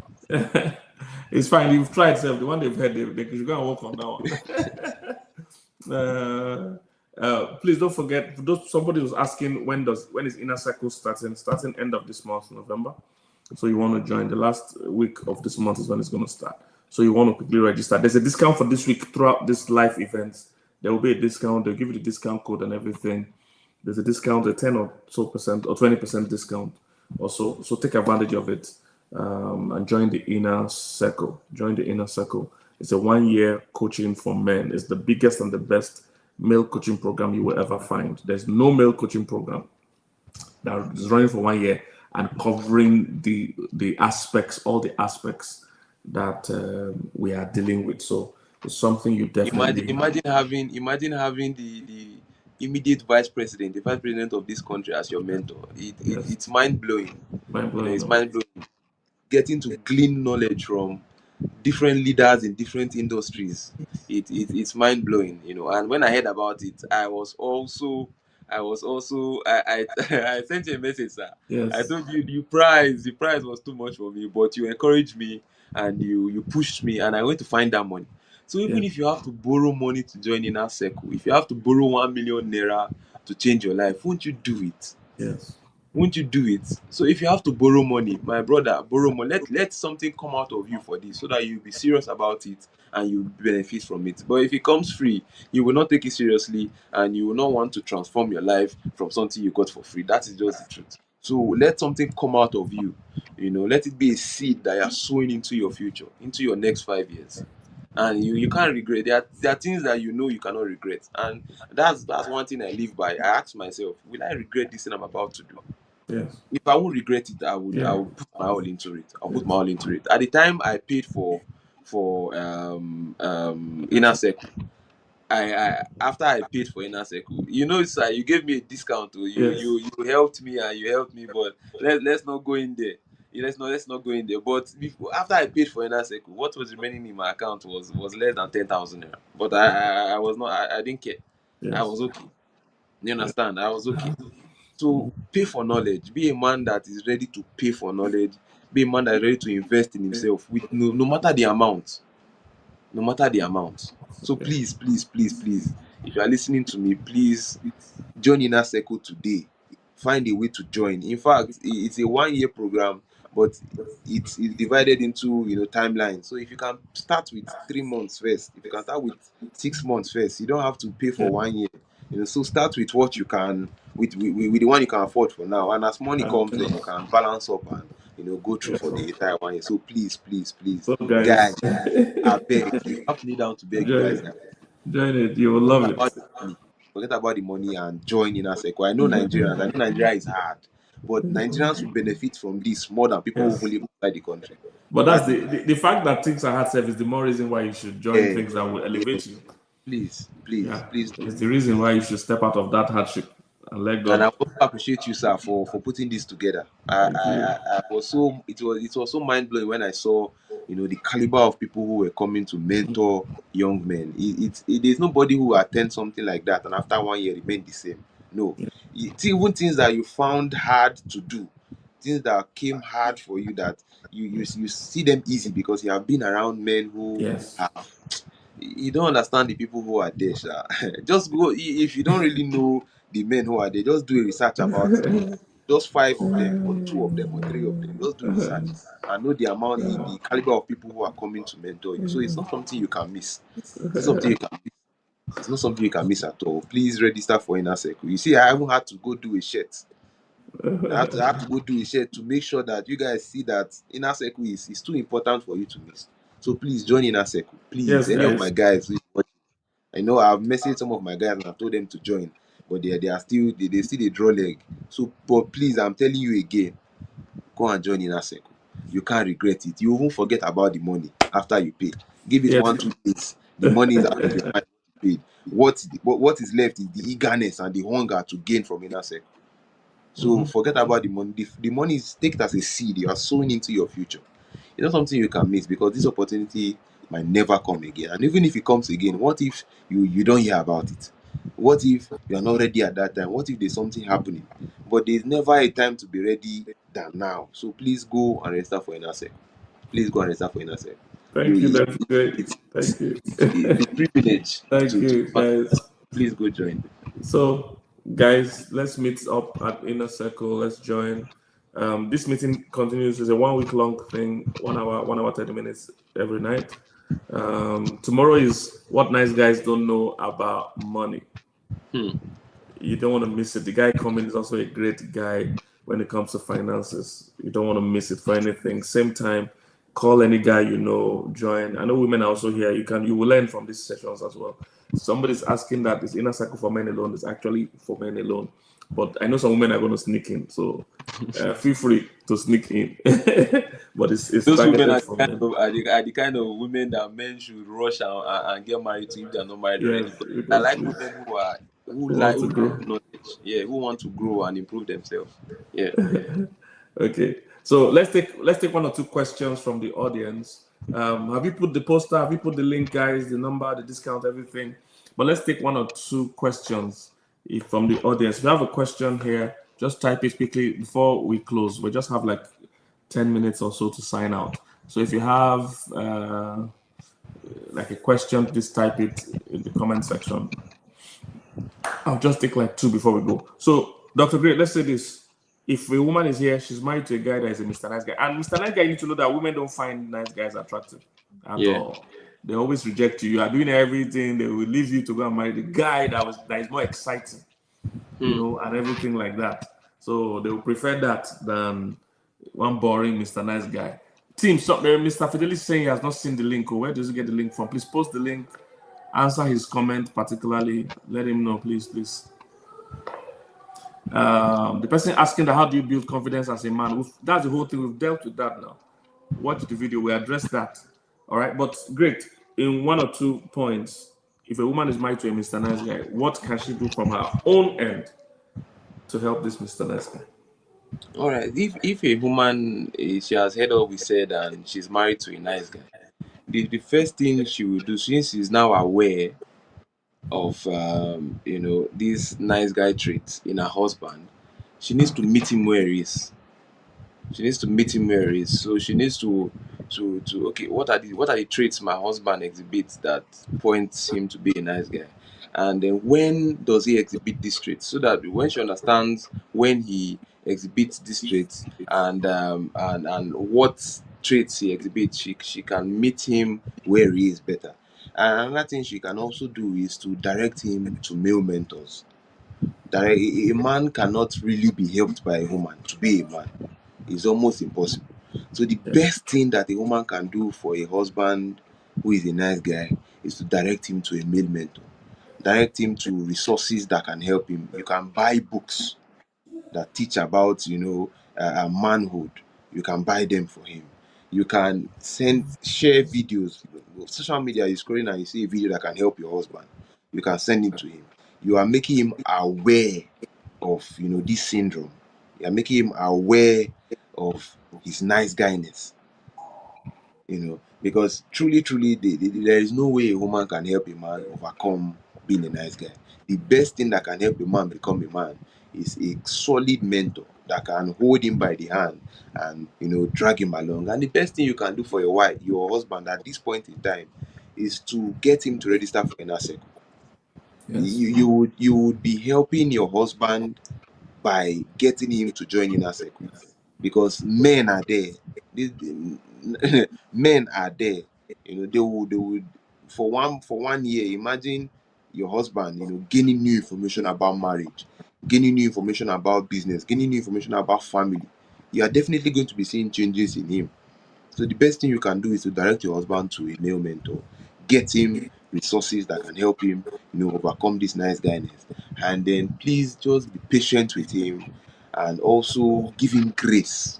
Speaker 1: It's fine. You've tried self. The one they've had, they should go and work on that one. Please don't forget. Somebody was asking when is Inner Circle starting? Starting end of this month, November. So you want to join the last week of this month is when it's going to start. So you want to quickly register. There's a discount for this week throughout this live events. There will be a discount. They'll give you the discount code and everything. There's a discount, a 10 or so percent or 20% discount also. So take advantage of it and join the Inner Circle. Join the Inner Circle. It's a 1 year coaching for men. It's the biggest and the best male coaching program you will ever find. There's no male coaching program that is running for 1 year and covering all the aspects that we are dealing with. So it's something you definitely.
Speaker 2: Imagine having the immediate vice president, the vice president of this country as your mentor.
Speaker 1: Yes,
Speaker 2: It's mind blowing.
Speaker 1: mind blowing.
Speaker 2: It's mind blowing. Getting to glean knowledge from different leaders in different industries. It's mind blowing, you know. And when I heard about it, I I sent you a message, sir. I
Speaker 1: Yes.
Speaker 2: told you the price was too much for me, but you encouraged me and you pushed me, and I went to find that money. So even
Speaker 1: Yes.
Speaker 2: if you have to borrow money to join Inner Circle, if you have to borrow 1 million naira to change your life, won't you do it?
Speaker 1: Yes.
Speaker 2: Won't you do it? So if you have to borrow money, my brother, borrow money. Let something come out of you for this, so that you'll be serious about it and you benefit from it. But if it comes free, you will not take it seriously, and you will not want to transform your life from something you got for free. That is just the truth. So let something come out of you. You know, let it be a seed that you are sowing into your future, into your next 5 years. And you can't regret. There are things that you know you cannot regret. And that's one thing I live by. I ask myself, will I regret this thing I'm about to do?
Speaker 1: Yes.
Speaker 2: If I won't regret it, I
Speaker 1: Yeah.
Speaker 2: would put my all into it. I'll put my
Speaker 1: Yes.
Speaker 2: all into it. At the time I paid for Inner Circle, I after I paid for Inner Circle, you know, sir, you gave me a discount. Oh,
Speaker 1: Yes.
Speaker 2: you helped me and you helped me, but let's not go in there. Yeah, let's not go in there. But after I paid for Inner Circle, what was remaining in my account was less than 10,000 naira. But I was not. I didn't care. I
Speaker 1: Yes.
Speaker 2: was okay. You
Speaker 1: Yes.
Speaker 2: understand? I was okay. So pay for knowledge. Be a man that is ready to pay for knowledge. Be a man that is ready to invest in himself with no matter the amount. No matter the amount. So
Speaker 1: Yes.
Speaker 2: please, please, please, please, if you are listening to me, please join Inner Circle today. Find a way to join. In fact, it's a 1 year program, but it's divided into timeline. So if you can start with 3 months first, if you can start with 6 months first, you don't have to pay for
Speaker 1: Yes.
Speaker 2: 1 year. So start with what you can, with the one you can afford for now. And as money comes, then you can balance up and go through for the entire 1 year. So please, please, please,
Speaker 1: So guys,
Speaker 2: guys, I beg. You have to kneel down to beg you
Speaker 1: join
Speaker 2: guys
Speaker 1: it.
Speaker 2: now.
Speaker 1: Join it. You will
Speaker 2: Forget
Speaker 1: love
Speaker 2: about
Speaker 1: it.
Speaker 2: the money. Forget about the money and join Inner Circle. I know Nigerians. I know Nigeria is hard, but Nigerians will benefit from this more than people who
Speaker 1: Yes.
Speaker 2: live outside the country.
Speaker 1: But that's
Speaker 2: That is
Speaker 1: the fact that things are hard service, the more reason why you should join
Speaker 2: yeah,
Speaker 1: things that will
Speaker 2: yeah.
Speaker 1: elevate you.
Speaker 2: Please, please,
Speaker 1: Yeah.
Speaker 2: please do.
Speaker 1: It's the reason why you should step out of that hardship and let
Speaker 2: And I
Speaker 1: God.
Speaker 2: also appreciate you, sir, for putting this together.
Speaker 1: Thank you.
Speaker 2: I was so it was so mind blowing when I saw the caliber of people who were coming to mentor young men. There's nobody who attend something like that and after 1 year remain the same. No, even things that you found hard to do, things that came hard for you, that you see them easy because you have been around men who
Speaker 1: Yes.
Speaker 2: have. You don't understand the people who are there, sha. Just go if you don't really know the men who are there, just do a research about just 5 of them or 2 of them or 3 of them. Just do research and know the amount, the caliber of people who are coming to mentor you. So it's not something you can miss. It's not something you can miss. It's not something you can miss at all. Please register for Inner Circle. You see, I even had to go do a shirt. I have to go do a shirt to make sure that you guys see that Inner Circle is too important for you to miss. So please join Inner Circle. Please,
Speaker 1: Yes,
Speaker 2: any of my
Speaker 1: guys.
Speaker 2: guys I know I've messaged some of my guys and I've told them to join, but they are still they still they draw leg. So, but please, I'm telling you again, go and join Inner Circle. You can't regret it. You won't forget about the money after you pay. Give it
Speaker 1: Yes.
Speaker 2: 1 2 days. The money is out of your mind. You paid. What is left is the eagerness and the hunger to gain from Inner Circle. So forget about the money. The money is take it as a seed. You are sowing into your future. It's not something you can miss because this opportunity might never come again. And even if it comes again, what if you don't hear about it? What if you are not ready at that time? What if there's something happening? But there's never a time to be ready than now. So please go and register for Inner Circle. Please go and register for Inner Circle.
Speaker 1: Thank you.
Speaker 2: You,
Speaker 1: That's great.
Speaker 2: it's
Speaker 1: Thank you.
Speaker 2: it's a privilege
Speaker 1: Thank
Speaker 2: to
Speaker 1: you, guys.
Speaker 2: please go join.
Speaker 1: So, guys, let's meet up at Inner Circle. Let's join. This meeting continues. It's a 1 week long thing, 1 hour, 30 minutes every night. Tomorrow is what nice guys don't know about money. You don't want to miss it. The guy coming is also a great guy when it comes to finances. You don't want to miss it for anything. Same time, call any guy you know, join. I know women are also here. You will learn from these sessions as well. Somebody's asking that this Inner Circle for men alone is actually for men alone. But I know some women are going to sneak in, so feel free to sneak in. But it's
Speaker 2: Those women
Speaker 1: targeted
Speaker 2: are
Speaker 1: for
Speaker 2: the kind
Speaker 1: men.
Speaker 2: of are the kind of women that men should rush and get married to if they are not married already.
Speaker 1: Yes,
Speaker 2: Because I
Speaker 1: because
Speaker 2: like
Speaker 1: we
Speaker 2: women who are
Speaker 1: want to
Speaker 2: who
Speaker 1: grow.
Speaker 2: like knowledge. Yeah, who want to grow and improve themselves. Yeah.
Speaker 1: Okay, so let's take 1 or 2 questions from the audience. Have you put the poster? Have you put the link, guys? The number, the discount, everything. But let's take 1 or 2 questions from the audience. If you have a question here, just type it quickly before we close. We just have like 10 minutes or so to sign out. So if you have like a question, please type it in the comment section. I'll just take like 2 before we go. So, Dr. Great, let's say this. If a woman is here, she's married to a guy that is a Mr. Nice Guy. And Mr. Nice Guy, you need to know that women don't find nice guys attractive at all. They always reject you. You are doing everything. They will leave you to go and marry the guy that is more exciting, you know, and everything like that. So they will prefer that than one boring Mr. Nice Guy. Team, so Mr. Fidelis saying he has not seen the link. Where does he get the link from? Please post the link. Answer his comment particularly. Let him know, please. The person asking that how do you build confidence as a man? That's the whole thing. We've dealt with that now. Watch the video. We address that. All right. But great. In 1 or 2 points, if a woman is married to a Mr. Nice Guy, what can she do from her own end to help this Mr. Nice Guy?
Speaker 2: All right. If a woman she has heard what we said and she's married to a nice guy, the first thing she will do, since she's now aware of these nice guy traits in her husband, she needs to meet him where he is. She needs to meet him where he is. So she needs to okay, what are the traits my husband exhibits that points him to be a nice guy? And then when does he exhibit these traits? So that when she understands when he exhibits these traits and what traits he exhibits, she can meet him where he is better. And another thing she can also do is to direct him to male mentors. A man cannot really be helped by a woman to be a man. It's almost impossible. So the best thing that a woman can do for a husband who is a nice guy is to direct him to a male mentor. Direct him to resources that can help him. You can buy books that teach about, manhood. You can buy them for him. You can share videos. Social media is scrolling and you see a video that can help your husband. You can send it to him. You are making him aware of, this syndrome. You are making him aware of his nice guyness. Because truly, there is no way a woman can help a man overcome being a nice guy. The best thing that can help a man become a man is a solid mentor that can hold him by the hand and drag him along. And the best thing you can do for your husband at this point in time is to get him to register for Inner Circle. Yes. You would be helping your husband by getting him to join Inner Circle, because men are there. Men are there. They would for 1 year. Imagine your husband, gaining new information about marriage, gaining new information about business, gaining new information about family. You are definitely going to be seeing changes in him. So the best thing you can do is to direct your husband to a male mentor, get him resources that can help him, overcome this nice guyness, and then please just be patient with him, and also give him grace.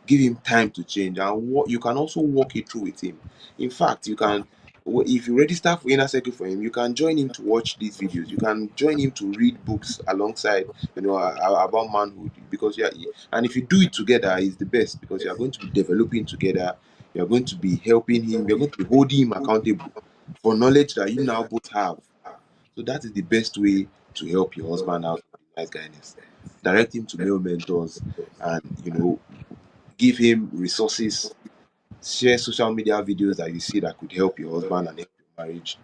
Speaker 2: Give him time to change, and you can also walk it through with him. In fact, if you register for Inner Circle for him, you can join him to watch these videos. You can join him to read books alongside, about manhood. Because and if you do it together, it's the best, because you are going to be developing together. You are going to be helping him. You are going to be holding him accountable for knowledge that you now both have. So that is the best way to help your husband out with nice guyness. Direct him to male mentors, and give him resources. Share social media videos that you see that could help your husband and help your marriage.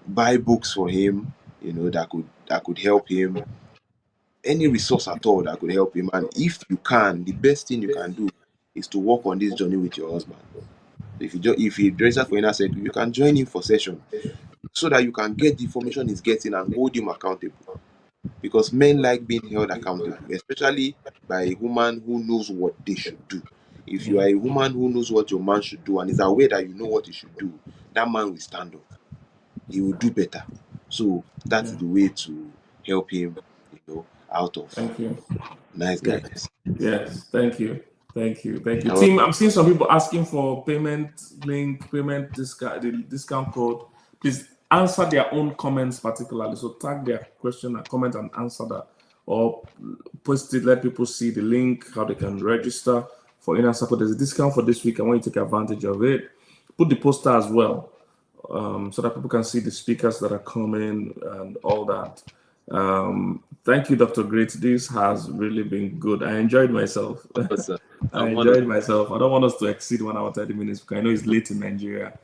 Speaker 2: Buy books for him, that could help him. Any resource at all that could help him. And if you can, the best thing you can do is to work on this journey with your husband. If you register for Inner Circle, you can join him for session, so that you can get the information he's getting and hold him accountable. Because men like being held accountable, especially by a woman who knows what they should do. If you are a woman who knows what your man should do and is aware that you know what he should do, that man will stand up. He will do better. So that is the way to help him, out of nice guys.
Speaker 1: Yes, thank you. Team, I'm seeing some people asking for payment link, payment discount, the discount code. Please answer their own comments particularly. So tag their question and comment and answer that, or post it, let people see the link, how they can register for Inner Circle. There's a discount for this week. I want you to take advantage of it. put the poster as well, so that people can see the speakers that are coming and all that. Thank you, Dr. Great. This has really been good. I enjoyed myself.
Speaker 2: Sir.
Speaker 1: I enjoyed myself. I don't want us to exceed 1 hour 30 minutes because I know it's late in Nigeria.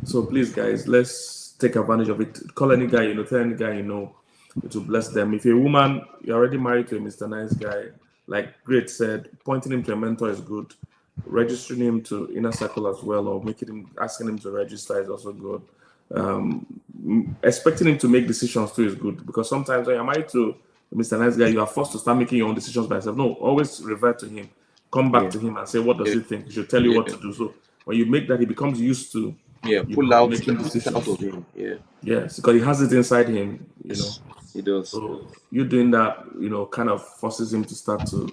Speaker 1: So please, guys, let's take advantage of it. Call any guy you know, tell any guy you know, it will bless them. If you're a woman, you're already married to a Mr. Nice Guy, like Great said, pointing him to a mentor is good. Registering him to Inner Circle as well, or asking him to register is also good. Expecting him to make decisions too is good, because sometimes when you're married to Mr. Nice Guy, you are forced to start making your own decisions by yourself. No, always revert to him. Come back to him and say, what does he think? He should tell you what to do. So when you make that, he becomes used to
Speaker 2: pull out
Speaker 1: making
Speaker 2: decisions
Speaker 1: decisions.
Speaker 2: of him.
Speaker 1: Yes, because he has it inside him, you know.
Speaker 2: He does.
Speaker 1: So you doing that, kind of forces him to start to,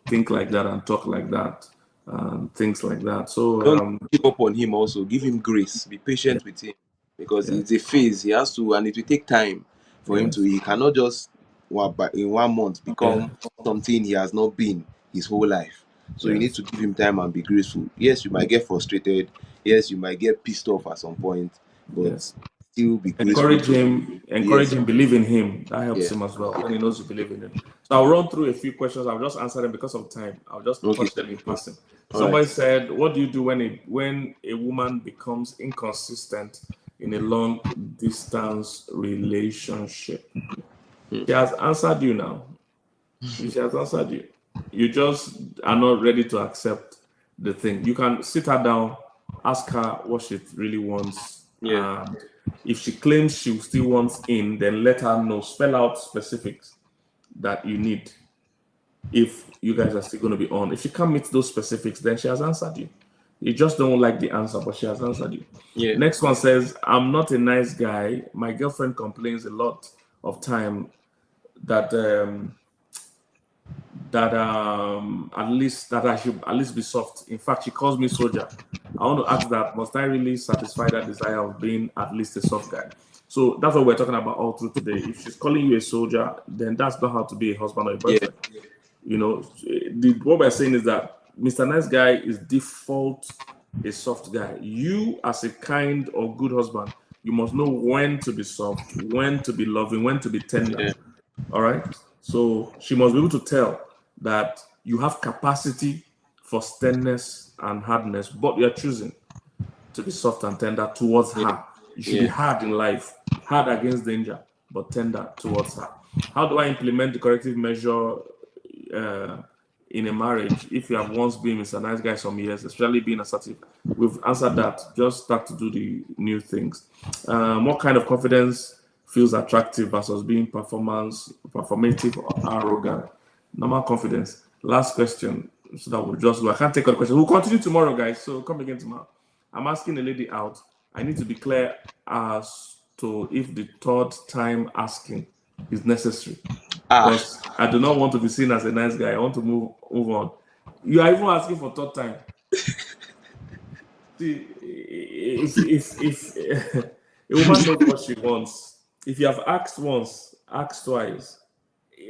Speaker 1: think like that and talk like that and things like that. So
Speaker 2: don't give up on him. Also, give him grace. Be patient with him, because it's a phase. He has to, and it will take time for him to. He cannot just in 1 month become something he has not been his whole life. So you need to give him time and be graceful. Yes, you might get frustrated. Yes, you might get pissed off at some point, but still be graceful.
Speaker 1: Encourage him, believe in him. That helps him as well when he knows you believe in him. So I'll run through a few questions. I'll just answer them because of time. I'll just touch them in passing. Somebody said, what do you do when a woman becomes inconsistent in a long distance relationship? She has answered you now. She has answered you. You just are not ready to accept the thing. You can sit her down, ask her what she really wants. And if she claims she still wants in, then let her know, spell out specifics that you need if you guys are still going to be on. If she can't meet those specifics, then she has answered you. You just don't like the answer, but she has answered you. Next one says, I'm not a nice guy. My girlfriend complains a lot of time that I should at least be soft. In fact, she calls me soldier. I want to ask that, must I really satisfy that desire of being at least a soft guy? So that's what we're talking about all through today. If she's calling you a soldier, then that's not how to be a husband or a boyfriend. What we're saying is that Mr. Nice Guy is default a soft guy. You, as a kind or good husband, you must know when to be soft, when to be loving, when to be tender. All right? So she must be able to tell that you have capacity for sternness and hardness, but you're choosing to be soft and tender towards her. You should be hard in life, hard against danger, but tender towards her. How do I implement the corrective measure in a marriage if you have once been Mr. Nice Guy some years, especially being assertive? We've answered that. Just start to do the new things. What kind of confidence feels attractive versus being performative or arrogant? Normal confidence. Last question, so that we'll just go. I can't take all the questions. We'll continue tomorrow, guys. So come again tomorrow. I'm asking a lady out. I need to be clear as to if the third time asking is necessary. Because I do not want to be seen as a nice guy. I want to move on. You are even asking for third time. See, if a woman knows what she wants, if you have asked once, ask twice,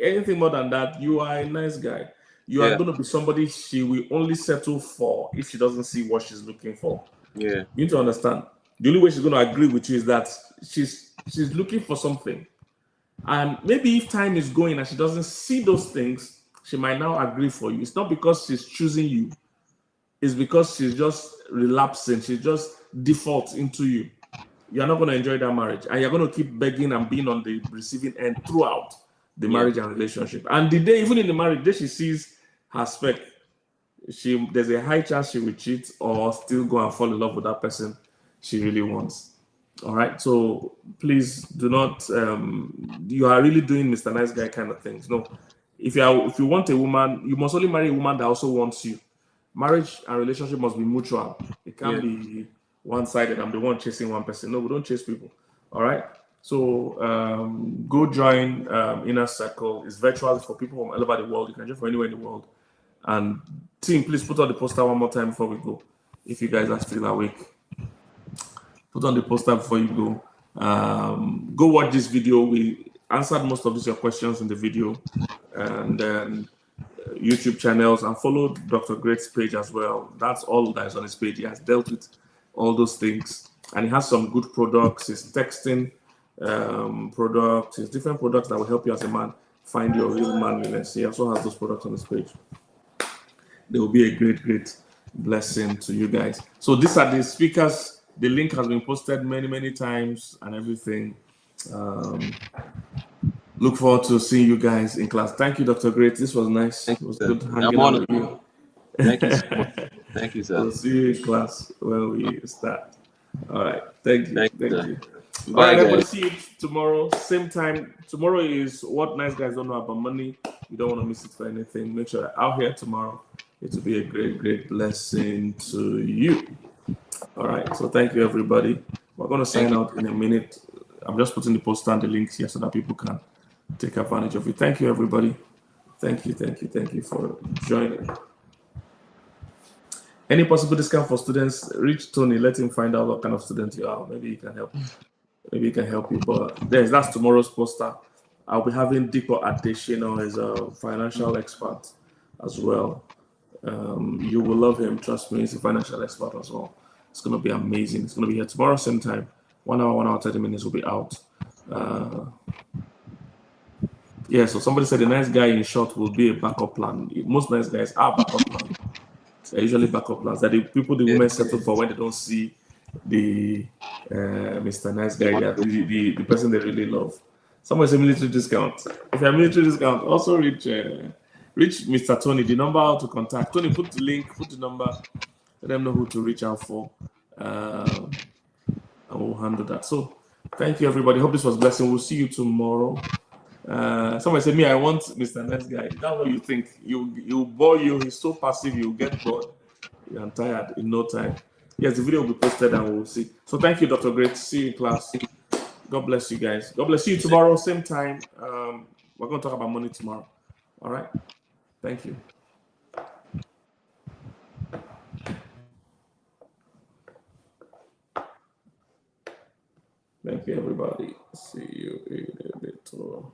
Speaker 1: anything more than that, you are a nice guy. You are going to be somebody she will only settle for if she doesn't see what she's looking for. You need to understand. The only way she's going to agree with you is that she's looking for something. And maybe if time is going and she doesn't see those things, she might now agree for you. It's not because she's choosing you. It's because she's just relapsing. She just defaults into you. You're not going to enjoy that marriage. And you're going to keep begging and being on the receiving end throughout the marriage and relationship. And the day, even in the marriage, the day she sees her spec, there's a high chance she will cheat or still go and fall in love with that person she really wants. All right. So please do not. You are really doing Mr. Nice Guy kind of things. No. If you want a woman, you must only marry a woman that also wants you. Marriage and relationship must be mutual. It can't be one-sided. I'm the one chasing one person. No, we don't chase people. All right. So go join Inner Circle. It's virtual for people from all over the world. You can join from anywhere in the world. And team, please put on the poster one more time before we go. If you guys are still awake, put on the poster before you go. Go watch this video. We answered most of your questions in the video, and then YouTube channels, and follow Dr. Great's page as well. That's all that is on his page. He has dealt with all those things, and he has some good products. His texting products, his different products that will help you as a man find your real manliness. He also has those products on his page. They will be a great blessing to you guys. So these are the speakers. The link has been posted many times and everything. Look forward to seeing you guys in class. Thank you, Dr. Great. This was nice.
Speaker 2: Thank
Speaker 1: It was
Speaker 2: you,
Speaker 1: good
Speaker 2: sir.
Speaker 1: hanging out with you.
Speaker 2: Thank you so much. Thank you, sir.
Speaker 1: We'll see you in class when we start. All right. Thank you.
Speaker 2: Thank you,
Speaker 1: Thank
Speaker 2: sir.
Speaker 1: you. All
Speaker 2: Bye,
Speaker 1: right, everybody.
Speaker 2: guys.
Speaker 1: See you tomorrow, same time. Tomorrow is What Nice Guys Don't Know About Money. You don't want to miss it for anything. Make sure you're out here tomorrow. It will be a great blessing to you. All right. So thank you, everybody. We're going to sign out in a minute. I'm just putting the poster and the links here so that people can take advantage of it. Thank you, everybody. Thank you for joining. Any possible discount for students? Reach Tony. Let him find out what kind of student you are. Maybe he can help. Maybe he can help you. But that's tomorrow's poster. I'll be having Deepo Adeshino as a financial expert as well. You will love him. Trust me, he's a financial expert as well. It's going to be amazing. It's going to be here tomorrow, same time. 1 hour, 30 minutes will be out. Yeah, so somebody said the nice guy in short will be a backup plan. Most nice guys are backup plans. They're usually backup plans. That the people the women settle for when they don't see the Mr. Nice Guy, the person they really love. Someone said military discount. If you're military discount, also reach Mr. Tony. The number to contact. Tony, put the link, put the number. Let them know who to reach out for. And we'll handle that. So thank you, everybody. Hope this was a blessing. We'll see you tomorrow. Someone said, me, I want Mr. Nice Guy. That's what you think. He'll bore you. He's so passive, you'll get bored. You're tired in no time. Yes, the video will be posted and we'll see. So thank you, Dr. Great. See you in class. God bless you guys. God bless you tomorrow, same time. We're going to talk about money tomorrow. All right. Thank you. Thank you, everybody. See you in a bit tomorrow.